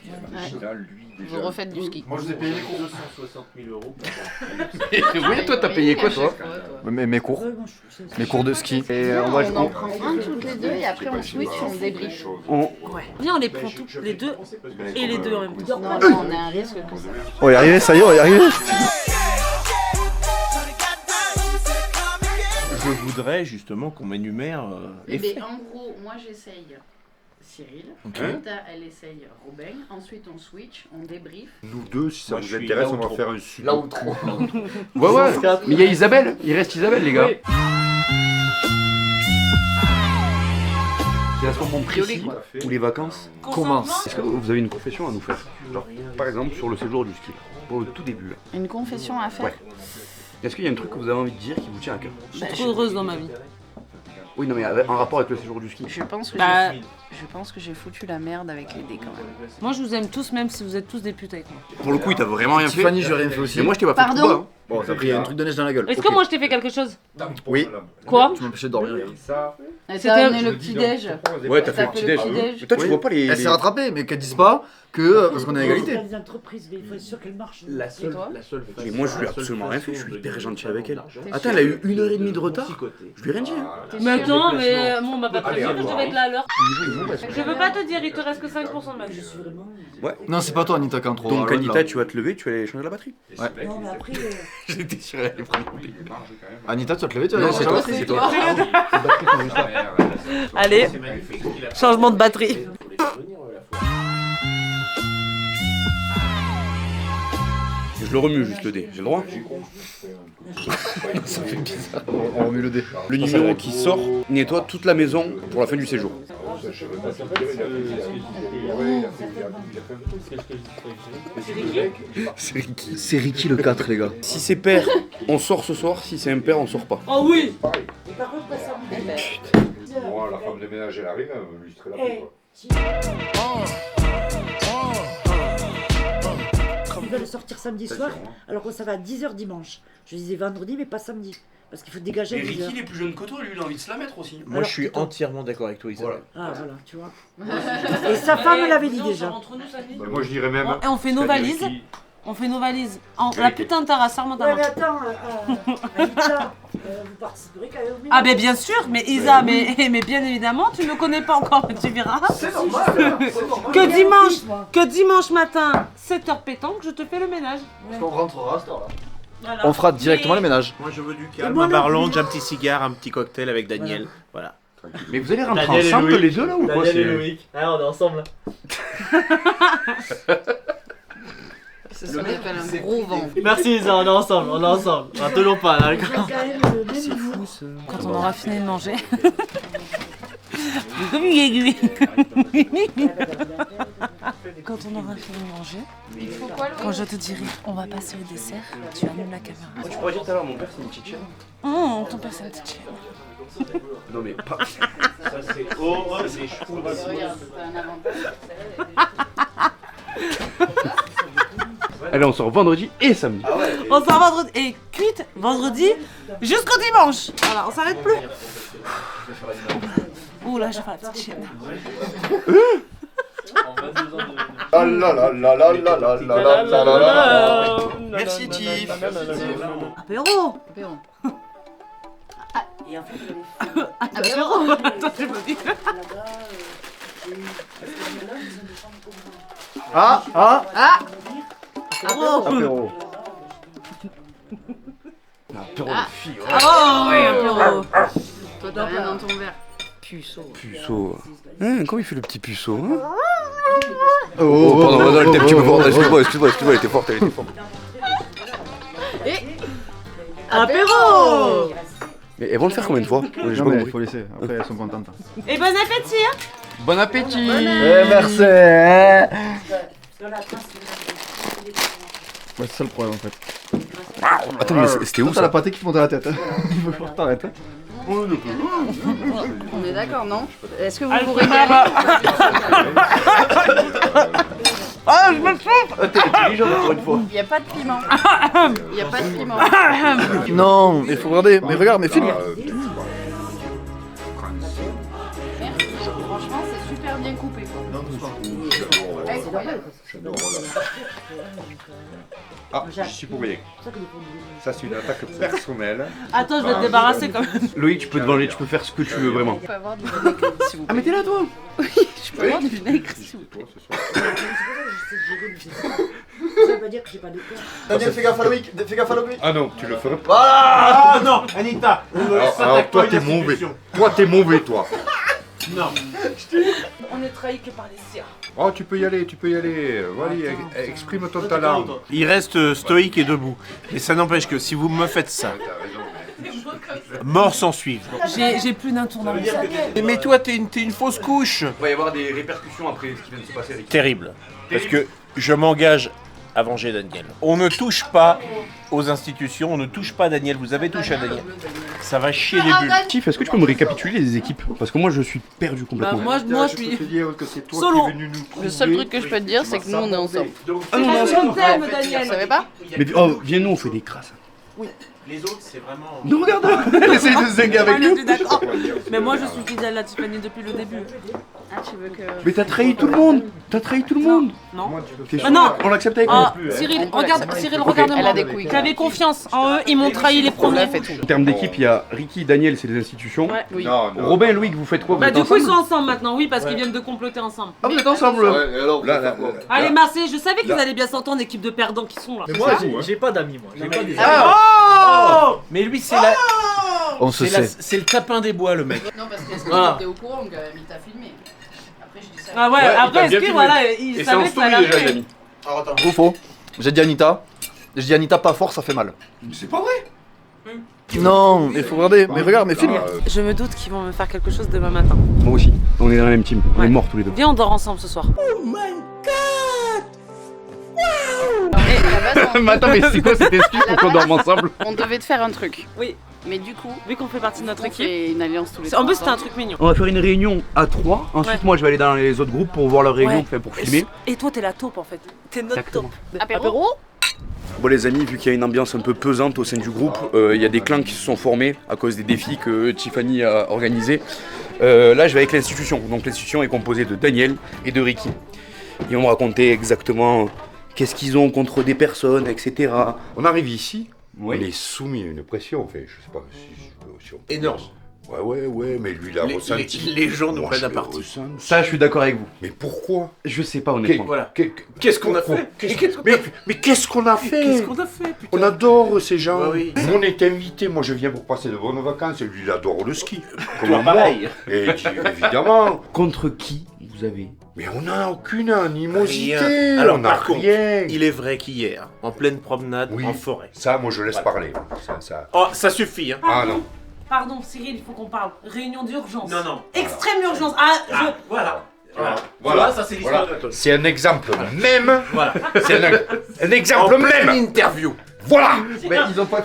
Vous refaites du ski. Moi je vous ai payé les cours de 160 000 €. Oui, toi t'as payé quoi toi? Mes cours. Mes cours de ski. Et On en prend un toutes les deux et après on switch, on débrief. Viens, on les prend tous les deux et les deux en même temps. Non, non, on a un risque que ça. On va y arriver, ça y est, on va y arriver. Je voudrais justement qu'on m'énumère les Mais faits. en gros, moi j'essaye Cyril, Ok. Anita elle essaye Robin, ensuite on switch, on débrief. Nous deux, si ça Moi, je vous suis intéresse, là on ou va trop. faire un super. Là ou trop. Ouais, mais il y a Isabelle, il reste Isabelle les gars. C'est à ce moment précis où les vacances commencent. Est-ce que vous avez une confession à nous faire? Genre, par exemple sur le séjour du ski, pour le tout début là. Une confession à faire. Ouais. Est-ce qu'il y a un truc que vous avez envie de dire qui vous tient à cœur? Je suis trop heureuse dans ma vie. Oui, non mais en rapport avec le séjour du ski. Je pense que Bah, je pense que j'ai foutu la merde avec les dés quand même. moi je vous aime tous, même si vous êtes tous des putes avec moi. Pour le coup, il t'a vraiment rien fait. Tiffany, j'ai rien fait aussi. Mais moi je t'ai pas fait Pardon tout bas, hein. Bon, t'as pris un truc de neige dans la gueule. Est-ce Ok. que moi je t'ai fait quelque chose? Oui. Quoi? Tu m'empêchais de dormir. Elle C'était- t'a amené le petit déj. Ouais, t'as fait le T'as petit fait déj. le petit-déj. Mais toi tu Oui. vois pas les... Elle s'est rattrapée, mais qu'elle dise pas que parce qu'on est à égalité. Les entreprises, mais il faut être sûr qu'elles marchent. La Et toi seule Mais moi je lui ai absolument rien fait, je suis hyper gentil avec elle. Attends, elle a eu 1h30 de retard. Je lui ai rien dit. Mais attends, mais bon, on m'a pas prévenu que je devais être là à l'heure. Je veux pas te dire, il te reste que 5% de ma vie. Ouais. Non, c'est pas toi, Anita, qui en trop. Donc loin de Anita, là. tu vas te lever, tu vas aller changer la batterie. Ouais. Non, mais après, J'étais sûr qu'elle allait prendre. Anita, tu vas te lever, tu vas Non, aller c'est changer la toi, batterie. c'est toi. Allez, changement de batterie. Je le remue juste le dé, j'ai le droit? Ça fait bizarre. On remet le dé. Le numéro qui sort nettoie toute la maison pour la fin du séjour. C'est Ricky. C'est Ricky le 4, les gars. Si c'est pair, on sort ce soir, si c'est impair, on sort pas. Oh oui! et par contre, pas ça. Moi, la femme de ménage, elle arrive, elle me lui serait la Eh, ils veulent sortir samedi soir, alors que ça va à 10h dimanche. Je disais vendredi, mais pas samedi. Parce qu'il faut dégager à 10h. est plus jeune que toi, lui, il a envie de se la mettre aussi. Moi, je suis entièrement d'accord avec toi, Isabelle. Ah, voilà, tu vois. Et sa femme l'avait dit déjà. Entre nous, Samy. Bah, moi, je dirais même. Et on fait nos valises. On fait nos valises. La putain de terrasse, remonte à Ouais, moi. mais attends, Anita, vous participerez quand même au Ah ben bien sûr, mais Isa, mais bien évidemment, tu me connais pas encore, mais tu verras. C'est normal. Que dimanche matin, 7h pétanque, je te fais le ménage. Parce qu'on rentrera à cette heure-là. Voilà. On fera directement le ménage. Moi, je veux du Et calme, moi un non bar plus. lounge, un petit cigare, un petit cocktail avec Daniel. Voilà. Mais vous allez rentrer Daniel et ensemble Loïc. les deux là ou quoi? Daniel et c'est- Loïc. Ah, on est ensemble. Ça s'appelle un gros vent. Merci Isa, on est ensemble, on est ensemble. Tenons pas là. Vous êtes quand même le même niveau. Quand on aura fini de manger. Quand on aura fini de manger, quand je te dirai on va passer au dessert, tu allumes la caméra. Tu pourrais dire tout à l'heure, mon père c'est une petite chienne. Ton père c'est une petite chienne. Non mais pas. Ça, c'est oh, c'est chou. Regarde, t'as un avantage. Allez, on sort vendredi et samedi. On sort vendredi et cuite vendredi jusqu'au dimanche. Voilà, on s'arrête plus. Ouh là, je vais faire la petite chienne. La la la la la la la la la la la. Merci Tiff. Apéro. Apéro. Et en fait, il y a les Apéro. Attends, je me dis. là-bas, j'ai eu. Parce qu'il y en a là, ils ont des chambres pour moi. Ah, ah. Ah Apéro. Apéro. Apéro de filles, ouais. Oh oui, apéro. Toi, t'as rien dans ton verre. Puceau. Comment il fait le petit puceau Oh, pardon, elle était un petit peu forte. Excuse-moi, elle était forte. Et apéro. Mais elles vont le faire combien de fois? Non, mais il faut laisser, après elles sont contentes. Et bon appétit hein. Bon appétit. Merci. Ouais, c'est ça le problème en fait. Attends, mais c'était où T'as ça? la pâté qui te monte à la tête. Il faut que t'arrêtes. on est d'accord, non? Est-ce que vous Ah, vous le régalez? Ah, je me trompe. T'es intelligent pour une fois. Il n'y a pas de piment. Il n'y a pas de piment. Non, il faut regarder. Mais regarde, mais filme. Merci. Franchement, c'est super bien coupé. Incroyable. Ah, je suis pour rien. Ça, c'est une attaque personnelle. Attends, je vais te débarrasser quand même. Loïc, tu peux te venger, tu peux faire ce que tu veux vraiment. Je peux avoir du vinaigre, s'il vous plaît. Ah, mais t'es là toi? Oui, je peux avoir du vinaigre, s'il vous plaît. Ça veut pas dire que j'ai pas de cœur. Daniel, fais gaffe à Loïc. Fais gaffe à Loïc. Ah non, tu le feras pas. Ah non, Anita. Alors toi, t'es mauvais. Toi, t'es mauvais, toi. Non. On est trahi que par les siens. Oh, tu peux y aller. Vas-y, exprime ton talent. Il reste stoïque et debout. Mais ça n'empêche que si vous me faites ça, mort s'en suivre. J'ai plus d'un tour dans le sac. Mais toi, t'es une fausse couche. Il va y avoir des répercussions après ce qui vient de se passer. Terrible. Parce que je m'engage à venger Daniel. On ne touche pas aux institutions, on ne touche pas Daniel. Vous avez touché à Daniel. Ça va chier des bulles. Tiff, est-ce que tu peux me récapituler les équipes? Parce que moi je suis perdu complètement. Moi je suis te dire que c'est toi solo. qui es venu nous trouver. Le seul truc que je peux te dire, c'est que nous, on est ensemble. Ah non, on est ensemble. t'aime, Vous Daniel. savez pas? Mais oh, viens nous, on fait des crasses. Les autres, c'est vraiment... Non, regarde. Elle essaye de se zinguer avec On nous. est d'accord. Mais moi je suis fidèle à Tiffany depuis le début. Ah, tu veux que... Mais t'as trahi tout le monde. Non. T'es sûr? Non. On l'accepte avec Ah, nous. Cyril, On regarde, l'accepte. Cyril, Ok. regarde-moi. Elle a des couilles. J'avais confiance en eux, ils m'ont trahi les premiers. En termes d'équipe, il y a Ricky, Daniel, c'est les institutions. Ouais. Oui. Non. Robin et Loïc, vous faites quoi? Vous Bah êtes du coup ils ensemble sont ensemble maintenant, oui, parce qu'ils viennent de comploter ensemble. Ah, vous êtes ensemble. Là. Allez Marseille, je savais qu'ils allaient bien s'entendre, équipe de perdants qui sont là. Mais moi, j'ai pas d'amis, moi. J'ai pas des amis. Oh Mais lui, c'est la... On se sait. C'est le tapin des bois, le mec. Non, parce qu'est-ce Voilà. qu'il était au courant quand même, il t'a filmé. Après, je dis ça. Ah ouais, après est-ce que voilà, ils savaient que ça allait arriver. Gros faux. J'ai dit Anita. J'ai dit Anita pas fort, ça fait mal. C'est pas vrai. Non, il faut regarder. Mais regarde, mais filme. Je me doute qu'ils vont me faire quelque chose demain matin. Moi aussi. On est dans la même team. On Ouais. est morts tous les deux. Viens, on dort ensemble ce soir. Mais attends, mais c'est quoi cette excuse pour qu'on dorme ensemble? On devait te faire un truc. Oui. Mais du coup, Vu qu'on fait partie de notre on équipe. fait une alliance tous les En plus, trois. c'était un truc mignon. On va faire une réunion à 3. Ensuite, Ouais. moi, je vais aller dans les autres groupes pour voir leur réunion Ouais. fait pour filmer. Et toi, t'es la taupe en fait. T'es notre Exactement. taupe. Apéro? Bon, les amis, vu qu'il y a une ambiance un peu pesante au sein du groupe, il y a des clans qui se sont formés à cause des défis que Tiffany a organisés. Là, je vais avec l'institution. Donc, l'institution est composée de Daniel et de Ricky. Ils vont me raconter exactement qu'est-ce qu'ils ont contre des personnes, etc. On arrive ici. Oui. On est soumis à une pression, je sais pas si on peut Énorme. dire ça. Ouais, mais lui, il a ressenti. Les gens nous Moi, prennent je à l'ai partie. ressenti. Ça, je suis d'accord avec vous. Mais pourquoi? Je sais pas, honnêtement. Voilà. Qu'est-ce qu'on a fait? Mais qu'est-ce qu'on a fait? Qu'est-ce qu'on a fait, putain? On adore ces gens. Ouais, oui. On est invités. Moi, je viens pour passer de bonnes vacances. Et lui, il adore le ski. Toi, moi. pareil. Et évidemment. Contre qui vous avez? Mais on n'a aucune animosité. Rien. Alors, on n'a par contre, rien. il est vrai qu'hier, en pleine promenade, Oui. en forêt. Ça, moi, je laisse parler. Ça. Oh, ça suffit, hein. Ah non. Pardon, Cyril, il faut qu'on parle. Réunion d'urgence. Non. Extrême urgence. Ah, Voilà. Voilà, ça c'est l'histoire de la tonne. C'est un exemple même. Voilà. C'est un exemple En pleine même. interview. Voilà. Mais ils ont pas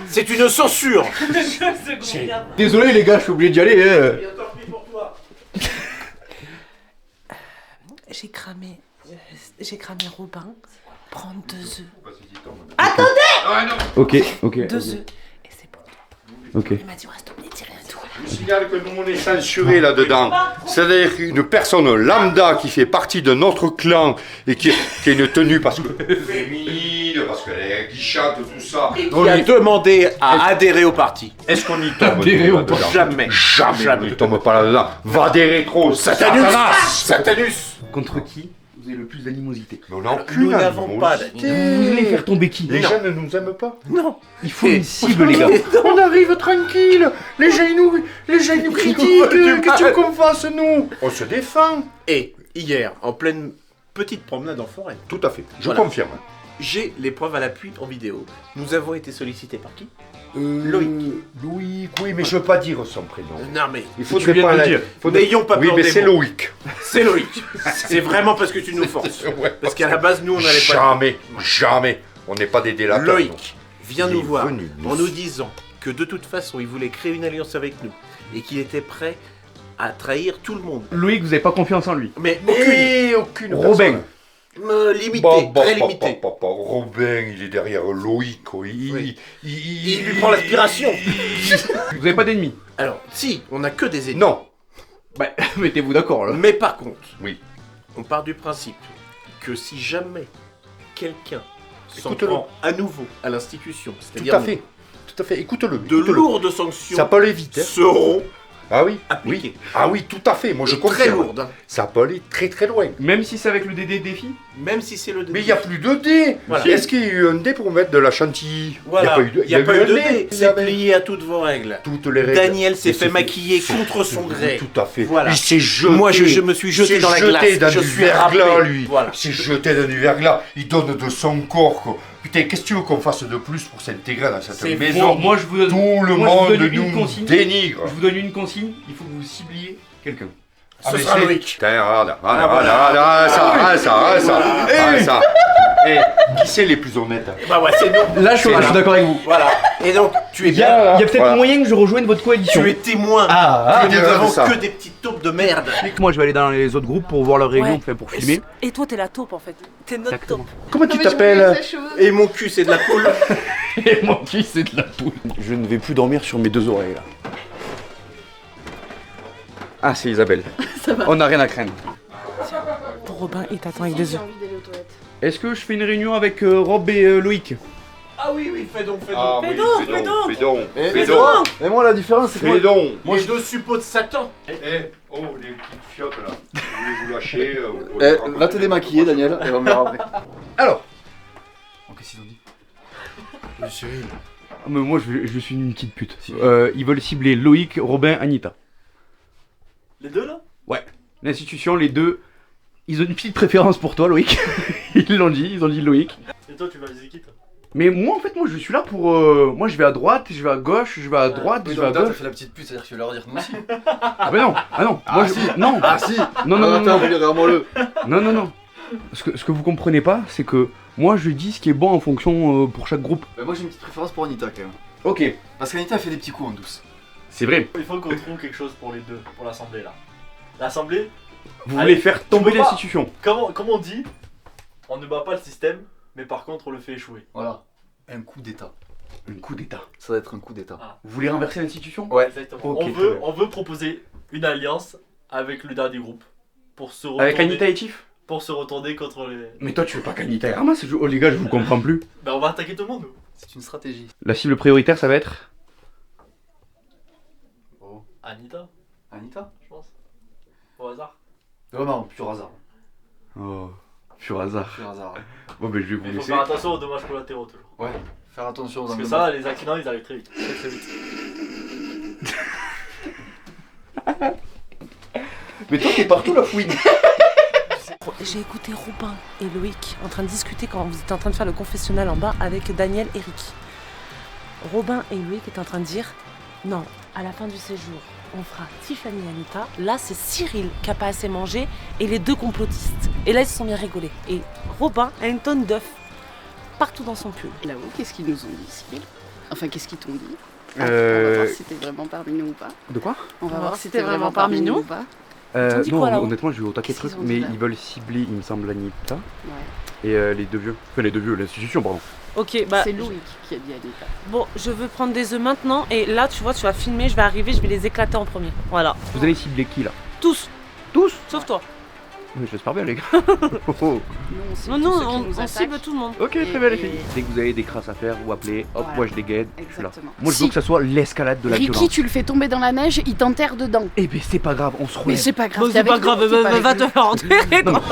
C'est une censure. Désolé, les gars, je suis obligé d'y aller. J'ai cramé Robin. Prendre 2 œufs. Ok. 2 œufs. Et c'est pour toi. Ok. Il m'a dit, reste oublié de tirer un tour. Je signale que nous on est censuré là-dedans. C'est-à-dire qu'une personne lambda qui fait partie de notre clan et qui a une tenue parce que féminine, parce qu'elle est guichante, tout ça. Qui a demandé à adhérer au parti. Est-ce qu'on y tombe Adhérer nous, au là-dedans? Jamais. Jamais. On n'y tombe pas là-dedans. Va des rétros, Satanus. Satanas. Satanus. Contre qui vous avez le plus d'animosité. Mais on n'a aucune Nous n'avons pas animosité. Vous allez faire tomber qui? Les gens ne nous aiment pas. Non. Il faut une cible, les gars. On arrive tranquille. Les gens ils nous critiquent. Qu'est-ce que tu veux qu'on fasse, nous? On se défend. Et hier, en pleine petite promenade en forêt, Tout à fait, je Voilà. confirme. j'ai les preuves à l'appui en vidéo. Nous avons été sollicités par qui Loïc. Loïc, oui, mais je veux pas dire son prénom. Non mais, Il faudrait pas le dire. N'ayons pas Oui, peur mais des c'est mots. Loïc. C'est Loïc. C'est vraiment parce que tu nous forces. Parce qu'à la base, nous, on n'allait pas... Jamais. On n'est pas des délateurs. Loïc vient Il nous est voir venu, en nous disant que de toute façon, il voulait créer une alliance avec nous et qu'il était prêt à trahir tout le monde. Loïc, vous avez pas confiance en lui. Mais aucune Robin. Limité, très limité. Robin, il est derrière Loïc. Oui. Il lui prend l'aspiration. Vous avez pas d'ennemis? Alors, si, on n'a que des ennemis. Non. Bah, mettez-vous d'accord, là. Mais par contre, oui, on part du principe que si jamais quelqu'un s'en Écoute-le. prend à nouveau à l'institution, Tout c'est-à-dire à fait. Tout à fait. Écoute-le. de lourdes sanctions Ça peut aller vite. seront Ah oui. appliquées. Oui. Ah oui, tout à fait. Moi, je Et confirme. très lourdes. Hein. Ça peut aller très très loin. Même si c'est avec le DD défi? Même si c'est le Mais il n'y a plus de dés. Voilà. Est-ce qu'il y a eu un dé pour mettre de la chantilly? Voilà, Il il n'y a pas eu de un dé. Il y C'est avait plié à toutes vos règles. toutes les règles. Daniel s'est Mais fait c'est- maquiller c'est- contre son gré. Tout à fait. Voilà. Il s'est jeté. Moi, je me suis jeté Il s'est dans la glace. dans Je du suis verglas, râpé. lui. Voilà. Il s'est jeté dans du verglas. Il donne de son corps, quoi. Putain, qu'est-ce que tu veux qu'on fasse de plus pour s'intégrer dans cette C'est maison? moi, je vous donne, Tout le moi, je vous monde donne une nous consigne. dénigre. Je vous donne une consigne, il faut que vous cibliez quelqu'un. Ce mais sera c'est- Loïc. Putain, regarde, voilà. ça. Eh, qui c'est les plus honnêtes? Bah ouais, c'est nous. Là, je suis d'accord avec vous. Voilà. Et donc, tu es Il y a, bien. peut-être Voilà. moyen que je rejoigne votre coalition. Tu es témoin. Ah, que nous ah, avons ça. que des petites taupes de merde. Moi, je vais aller dans les autres groupes pour voir leur réunion, Ouais. enfin, pour filmer. Et toi, t'es la taupe en fait. T'es notre Exactement. taupe. Comment tu t'appelles? Et mon cul, c'est de la poule. Et mon fils, c'est de la poule. Je ne vais plus dormir sur mes deux oreilles, là. Ah, c'est Isabelle. On n'a rien à craindre. Ton Robin, il t'attend avec des yeux. Est-ce que je fais une réunion avec Rob et Loïc? Ah oui, oui, fais donc, fais donc. Ah Fais oui, donc, fais fais donc, donc. fais donc, Et fais donc, Et moi, la différence, c'est que fais donc. Moi, je suppose de Satan. Oh, les petites fiottes là. Vous voulez vous lâcher Là, t'es démaquillé, Daniel, et on verra après. Alors. Qu'est-ce qu'ils ont dit? Ah, mais moi, je suis une petite pute. Ils veulent cibler Loïc, Robin, Anita. Les deux là? Ouais. L'institution, les deux, ils ont une petite préférence pour toi, Loïc. Ils l'ont dit, ils ont dit Loïc. Et toi, tu vas les qui toi? Mais moi, en fait, moi, je suis là pour. Moi, je vais à droite, je vais à gauche, je vais à droite, je vais à gauche. fait la petite pute, c'est-à-dire que tu veux leur dire nous aussi. Ah, bah non, ah non, moi, non. Ah si. Non, non, non, non. Regarde-moi-le. Non, non, non. Ce que vous comprenez pas, c'est que moi, je dis ce qui est bon en fonction pour chaque groupe. Bah, moi, j'ai une petite préférence pour Anita, quand même. Ok. Parce qu'Anita fait des petits coups en douce. C'est vrai. Il faut qu'on trouve quelque chose pour les deux, pour l'assemblée là. L'assemblée, Vous Allez, voulez faire tomber tu peux pas. l'institution. comment on dit? On ne bat pas le système, mais par contre on le fait échouer. Voilà. Un coup d'état. Un coup d'état. Ça va être un coup d'état. Ah. Vous voulez renverser l'institution? Ouais. Exactement. Ok, on veut proposer une alliance avec le dernier groupe pour se retourner, Avec Anita et Tiff? pour se retourner contre les. Mais toi, tu veux pas qu'Anita et ramasse? Oh les gars, je vous comprends plus. Ben on va attaquer tout le monde nous. C'est une stratégie. La cible prioritaire, ça va être. Anita, Anita? je pense. Au hasard. Oh non, pur hasard. Oh, pur hasard. Pur hasard. Bon, ben je vais vous Mais il faut laisser. faire attention aux dommages collatéraux toujours. Ouais. Faire attention aux Parce que angles ça, les accidents ils arrivent très vite. Très très vite. Mais toi, t'es partout, la fouine. J'ai écouté Robin et Loïc en train de discuter quand vous étiez en train de faire le confessionnal en bas avec Daniel et Ricky. Robin et Loïc étaient en train de dire non, à la fin du séjour, on fera Tiffany et Anita. Là, c'est Cyril qui a pas assez mangé et les deux complotistes. Et là, ils se sont bien rigolés. Et Robin a une tonne d'œufs partout dans son pull. Là-haut, qu'est-ce qu'ils nous ont dit, Cyril? Enfin, qu'est-ce qu'ils t'ont dit? On va voir si c'était vraiment parmi nous ou pas. De quoi? On va voir si c'était vraiment parmi nous ou pas. T'ont dit Non, quoi, là-haut? honnêtement, je vais au taquet de Qu'est-ce trucs, qu'ils ont mais dit, là ils veulent cibler, il me semble, Anita Ouais. et les deux vieux. Enfin, les deux vieux, l'institution, pardon. Ok, bah. C'est Loïc qui a dit Anita. Bon, je veux prendre des œufs maintenant. Et là, tu vois, tu vas filmer, je vais arriver, je vais les éclater en premier. Voilà. Vous allez cibler qui là? Tous. Tous? Sauf toi. Oui, j'espère bien, les gars. Non, non, on cible tout le monde. Ok, très bien, les filles. Dès que vous avez des crasses à faire, vous appelez, hop, Voilà. moi je dégaine, je suis là. Exactement. Moi je veux Si. que ça soit l'escalade de la Ricky, violence. tu le fais tomber dans la neige, il t'enterre dedans. Eh ben c'est pas grave, on se relève. Mais c'est pas grave. Bon, c'est pas grave, va te faire enterrer, quoi.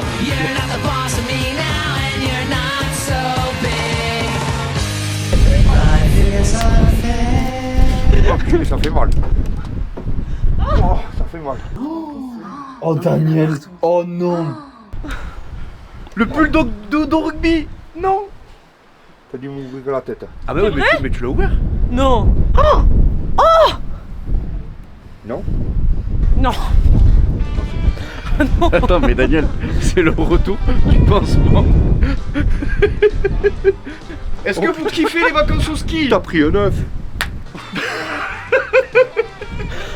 Ça fait mal. Oh, ça fait mal. Oh Daniel. Oh non. Le pull de rugby. Non. T'as dû m'ouvrir la tête. Ah bah ouais, mais tu l'as ouvert. Non. Oh. Oh. Non. Non. Attends, mais Daniel, c'est le retour du pansement. Est-ce que vous kiffez les vacances au ski? T'as pris un œuf.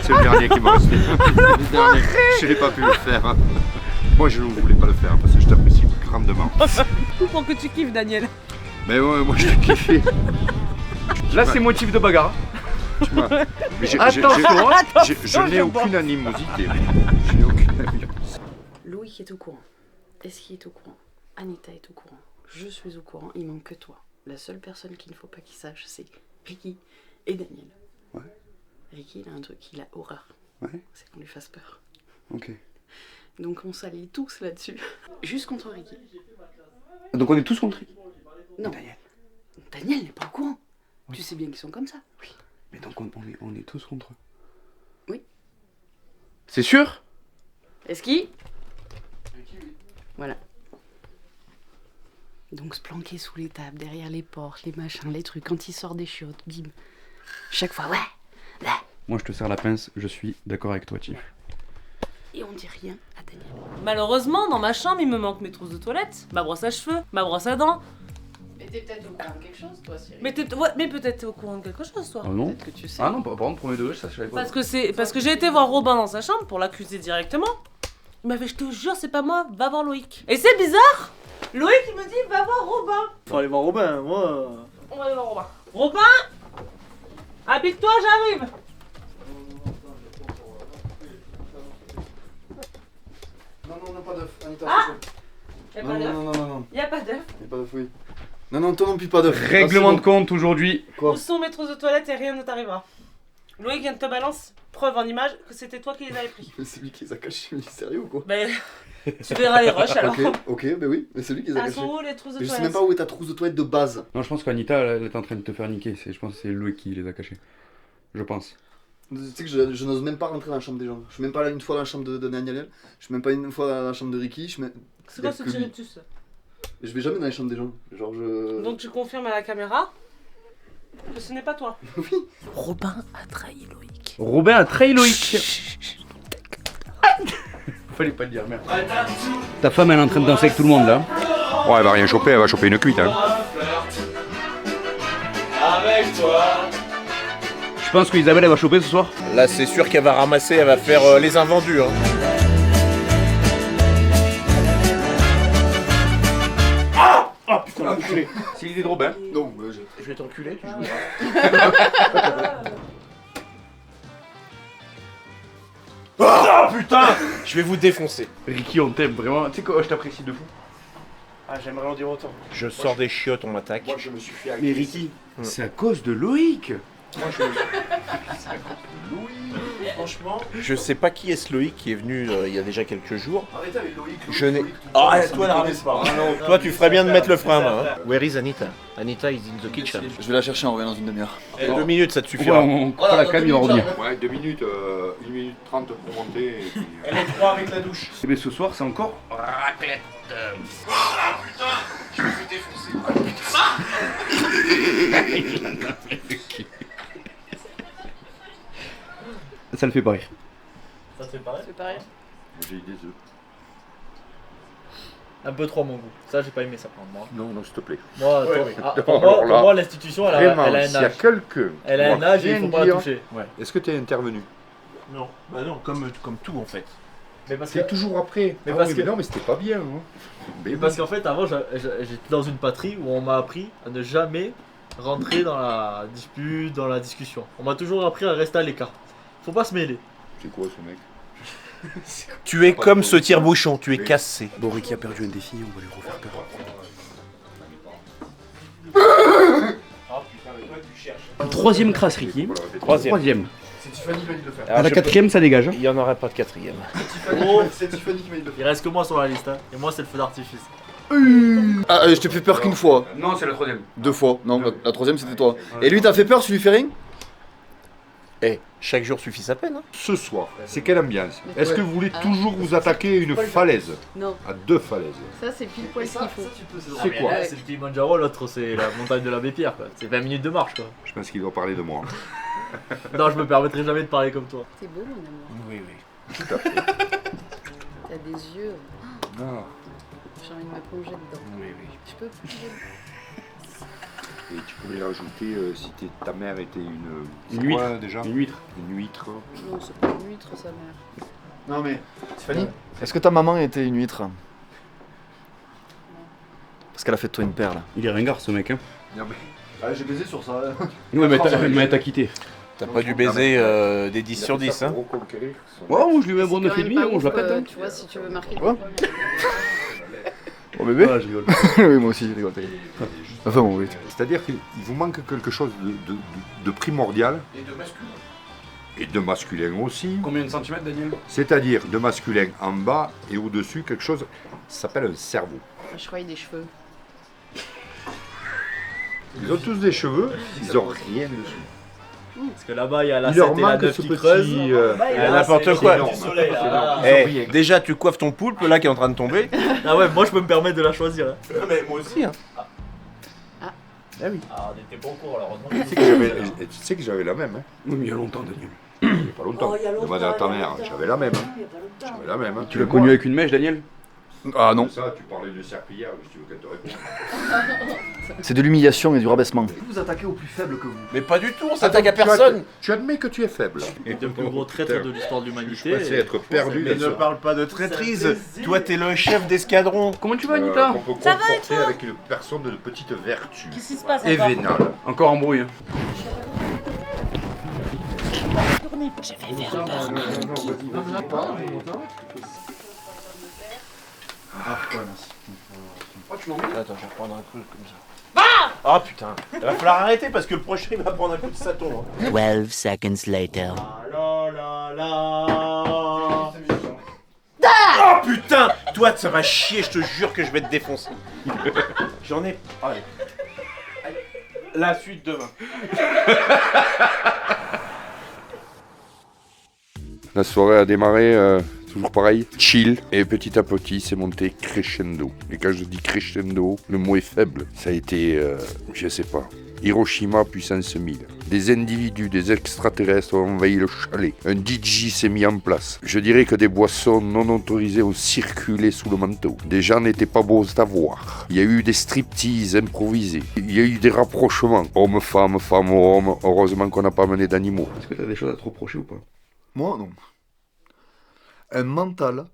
C'est le dernier qui m'a resté. Le dernier. Je n'ai pas pu le faire. Moi je ne voulais pas le faire parce que je t'apprécie grandement. Tout pour que tu kiffes, Daniel. Mais ouais, moi je l'ai kiffé. Là c'est motif de bagarre. Tu m'as- mais Attention, je n'ai aucune animosité. Je n'ai aucune animosité. Loïc est au courant. Eski est au courant. Anita est au courant. Je suis au courant. Il manque que toi. La seule personne qu'il ne faut pas qu'il sache, c'est Ricky et Daniel. Ouais. Ricky, il a un truc, il a horreur. Ouais. C'est qu'on lui fasse peur. Ok. Donc on s'allie tous là-dessus. Juste contre Ricky. Donc on est tous contre Ricky. Non. Daniel n'est pas au courant. Oui. Tu sais bien qu'ils sont comme ça. Oui. Mais donc on est tous contre eux. Oui. C'est sûr? Eski? Voilà. Donc se planquer sous les tables, derrière les portes, les machins, les trucs, quand il sort des chiottes, bim. Chaque fois, ouais. Moi je te serre la pince, je suis d'accord avec toi, Tiff. Et on dit rien à Daniel. Malheureusement, dans ma chambre, il me manque mes trousses de toilette, ma brosse à cheveux, ma brosse à dents. Mais t'es peut-être au courant de quelque chose, toi, Cyril. Mais peut-être t'es au courant de quelque chose, toi. Ah non? Peut-être que tu sais. Ah non, par contre, premier degré, ça je savais pas. Parce que j'ai été voir Robin dans sa chambre pour l'accuser directement. Il m'a fait, je te jure, c'est pas moi, va voir Loïc. Et c'est bizarre. Loïc, il me dit, va voir Robin. Faut aller voir Robin, moi. On va aller voir Robin. Robin, habille-toi, j'arrive. Non, pas d'œuf, Anita. Ah, c'est y'a bon. pas d'œuf. Non. Y'a pas d'œuf. Y'a pas d'œuf, oui. Non, toi non plus, pas d'œuf. Règlement Ah, de compte aujourd'hui. Quoi? Où sont mes trousses de toilette et rien ne t'arrivera. Loïc vient de te balance, preuve en image que c'était toi qui les avais pris. Mais c'est lui qui les a cachés, mais sérieux ou quoi? Ben, tu verras les rushs alors. Ok, bah oui, mais c'est lui qui les a Elles cachés. sont où les trousses de Mais je sais toilette? même pas où est ta trousse de toilette de base. Non, je pense qu'Anita elle est en train de te faire niquer. Je pense que c'est Louis qui les a cachés. Je pense. Tu sais que je n'ose même pas rentrer dans la chambre des gens. Je suis même pas allé une fois dans la chambre de Daniel. Je suis même pas une fois dans la chambre de Ricky. C'est quoi ce que lui. tirictus? Je vais jamais dans les chambres des gens. Genre je. Donc tu confirmes à la caméra que ce n'est pas toi. Oui. Robin a trahi Loïc. Robin a trahi Loïc. Fallait pas le dire, merde. Ta femme elle est en train de danser avec tout le monde là. Ouais, elle va rien choper, elle va choper une cuite. Hein. Avec toi. Je pense que Isabelle elle va choper ce soir. Là, c'est sûr qu'elle va ramasser, elle va faire les invendus. Hein. Ah putain, l'enculé. C'est l'idée de Robin. Non, Je vais t'enculer, tu joues. Ah putain. Je vais vous défoncer. Ricky, on t'aime vraiment. Tu sais quoi, je t'apprécie de fou. Ah, j'aimerais en dire autant. Je sors des chiottes, on m'attaque. Moi, je me suis fait Mais Ricky, c'est à cause de Loïc. Moi, je me suis fait Louis, franchement. Je sais pas qui est ce Loïc qui est venu il y a déjà quelques jours. Arrêtez avec Loïc. Je n'ai. Ah, toi, la ramasse pas. Toi, tu ferais bien de mettre le frein là. Hein. Where is Anita? Anita is in the kitchen. Je vais la chercher, on revient dans une demi-heure. 2 minutes, ça te suffira. On fera la cam, il va revenir. Ouais, 2 minutes, 1 minute 30 pour monter. Et puis, Elle est 3 avec la douche. Mais ce soir, c'est encore raclette. Je me suis défoncé. Ça le fait pas rire. Ça te fait pareil? C'est pareil. j'ai eu des œufs. Un peu trop à mon goût. Ça, j'ai pas aimé ça prendre moi. Non, s'il te plaît. Moi, Ouais, pour alors là, moi, l'institution, elle a Vraiment, un s'il y a âge. quelqu'un. Elle a un âge et il faut pas la toucher. Ouais. Est-ce que tu es intervenu? Non, bah non, comme tout en fait. Mais parce que. C'est toujours après. Mais Ah parce oui, que- mais non, mais c'était pas bien. Hein. Mais Mais parce qu'en fait, avant, j'étais dans une patrie où on m'a appris à ne jamais rentrer dans la dispute, dans la discussion. On m'a toujours appris à rester à l'écart. Faut pas se mêler. c'est quoi ce mec? Tu es comme ce tire-bouchon, tu es cassé. Bon, Ricky a perdu un défi, on va lui refaire peur. Troisième crasse, Ricky. Troisième. C'est Tiffany qui m'a dit de le faire. À la quatrième, ça dégage. Il n'y en aurait pas de quatrième. C'est Tiffany qui m'a dit de le Il faire. reste que moi sur la liste, hein. Et moi, c'est le feu d'artifice. Ah, je t'ai fait peur qu'une fois. Non, c'est la troisième. 2 fois. Non, la troisième c'était toi. Et lui, t'as fait peur, tu lui fais rien? Eh, chaque jour suffit sa peine. Hein. Ce soir, c'est quelle ambiance? Est-ce que vous voulez toujours vous attaquer à une falaise? Non. À 2 falaises? Ça, c'est pile poil ce qu'il faut. C'est quoi? C'est le Kilimanjaro, l'autre, c'est la montagne de l'abbé Pierre, quoi. C'est 20 minutes de marche, quoi. Je pense qu'il doit parler de moi. Non, je me permettrai jamais de parler comme toi. C'est beau, mon amour. Oui, oui. Tout à fait. T'as des yeux. Ah. J'ai envie de me plonger dedans. Oui, oui. Je peux plonger. Et tu pourrais rajouter si ta mère était une. Une c'est huître. quoi, déjà? Une huître. Une huître. Non, c'est pas une huître, sa mère. Non mais, Tiffany, est-ce que ta maman était une huître? Parce qu'elle a fait de toi une perle. Il est ringard, ce mec, hein. Non, mais... Ah, j'ai baisé sur ça. Ouais, mais t'as quitté. T'as pas dû baiser des 10 sur 10, hein. Ouais, moi je lui mets un bon 9,5, on je la pète, hein. Tu vois, si tu veux marquer le Quoi? premier. Oh bébé? Ah, je rigole. Oui, moi aussi, je rigole. Enfin, bon, oui. C'est-à-dire qu'il vous manque quelque chose de primordial. Et de masculin. Et de masculin aussi. Combien de centimètres, Daniel? C'est-à-dire de masculin en bas et au-dessus, quelque chose qui s'appelle un cerveau. Je croyais des cheveux. Ils ont tous des cheveux, ils ont rien dessus. Parce que là-bas, il y a la Il leur 7 et la manque 9 ce qui petit, creusent. Ah, n'importe quoi. énorme. Du soleil, là. Eh, déjà, tu coiffes ton poulpe là qui est en train de tomber. Ah ouais, moi, je peux me permettre de la choisir. Hein. Non, mais moi aussi, hein. Ah. Ah oui. Ah, on était pas au courant, alors. Tu sais que j'avais la même. Hein. Oui, mais il y a longtemps, Daniel. Il n'y a pas longtemps. Oh, il y a longtemps, Demande à ta il y a mère, longtemps. j'avais la même. Hein. Il y a pas longtemps. J'avais la même. Hein. Tu l'as connu avec une mèche, Daniel? Ah non, Ça, tu parlais de serpillière, si tu veux qu'elle te réponde. c'est de l'humiliation et du rabaissement. Vous vous attaquez aux plus faibles que vous. Mais pas du tout, on s'attaque à personne. Tu admets que tu es faible. Et le plus gros traître de l'histoire de l'humanité. Je pensais être perdu Mais ne parle pas de traîtrise. Toi, t'es le chef d'escadron. Comment tu vas, Anita? On peut Ça va, comporter et toi avec une personne de petite vertu. Qu'est-ce qui se passe Et encore? vénale. Encore en brouille. Hein. Je vais faire peur. Attends, je vais prendre un truc comme ça. Ah putain, il va falloir arrêter parce que le prochain il va prendre un coup de saton. 12 seconds later. La la la. Oh putain, toi ça va chier, je te jure que je vais te défoncer. J'en ai. Allez. La suite demain. La soirée a démarré toujours pareil, chill, et petit à petit c'est monté crescendo. Et quand je dis crescendo, le mot est faible. Ça a été, je sais pas, Hiroshima puissance 1000. Des individus, des extraterrestres ont envahi le chalet. Un DJ s'est mis en place. Je dirais que des boissons non autorisées ont circulé sous le manteau. Des gens n'étaient pas beaux à voir. Il y a eu des striptease improvisés. Il y a eu des rapprochements. Homme-femme, femme-homme. Heureusement qu'on n'a pas mené d'animaux. Est-ce que t'as des choses à te reprocher ou pas? Moi, non. Un mental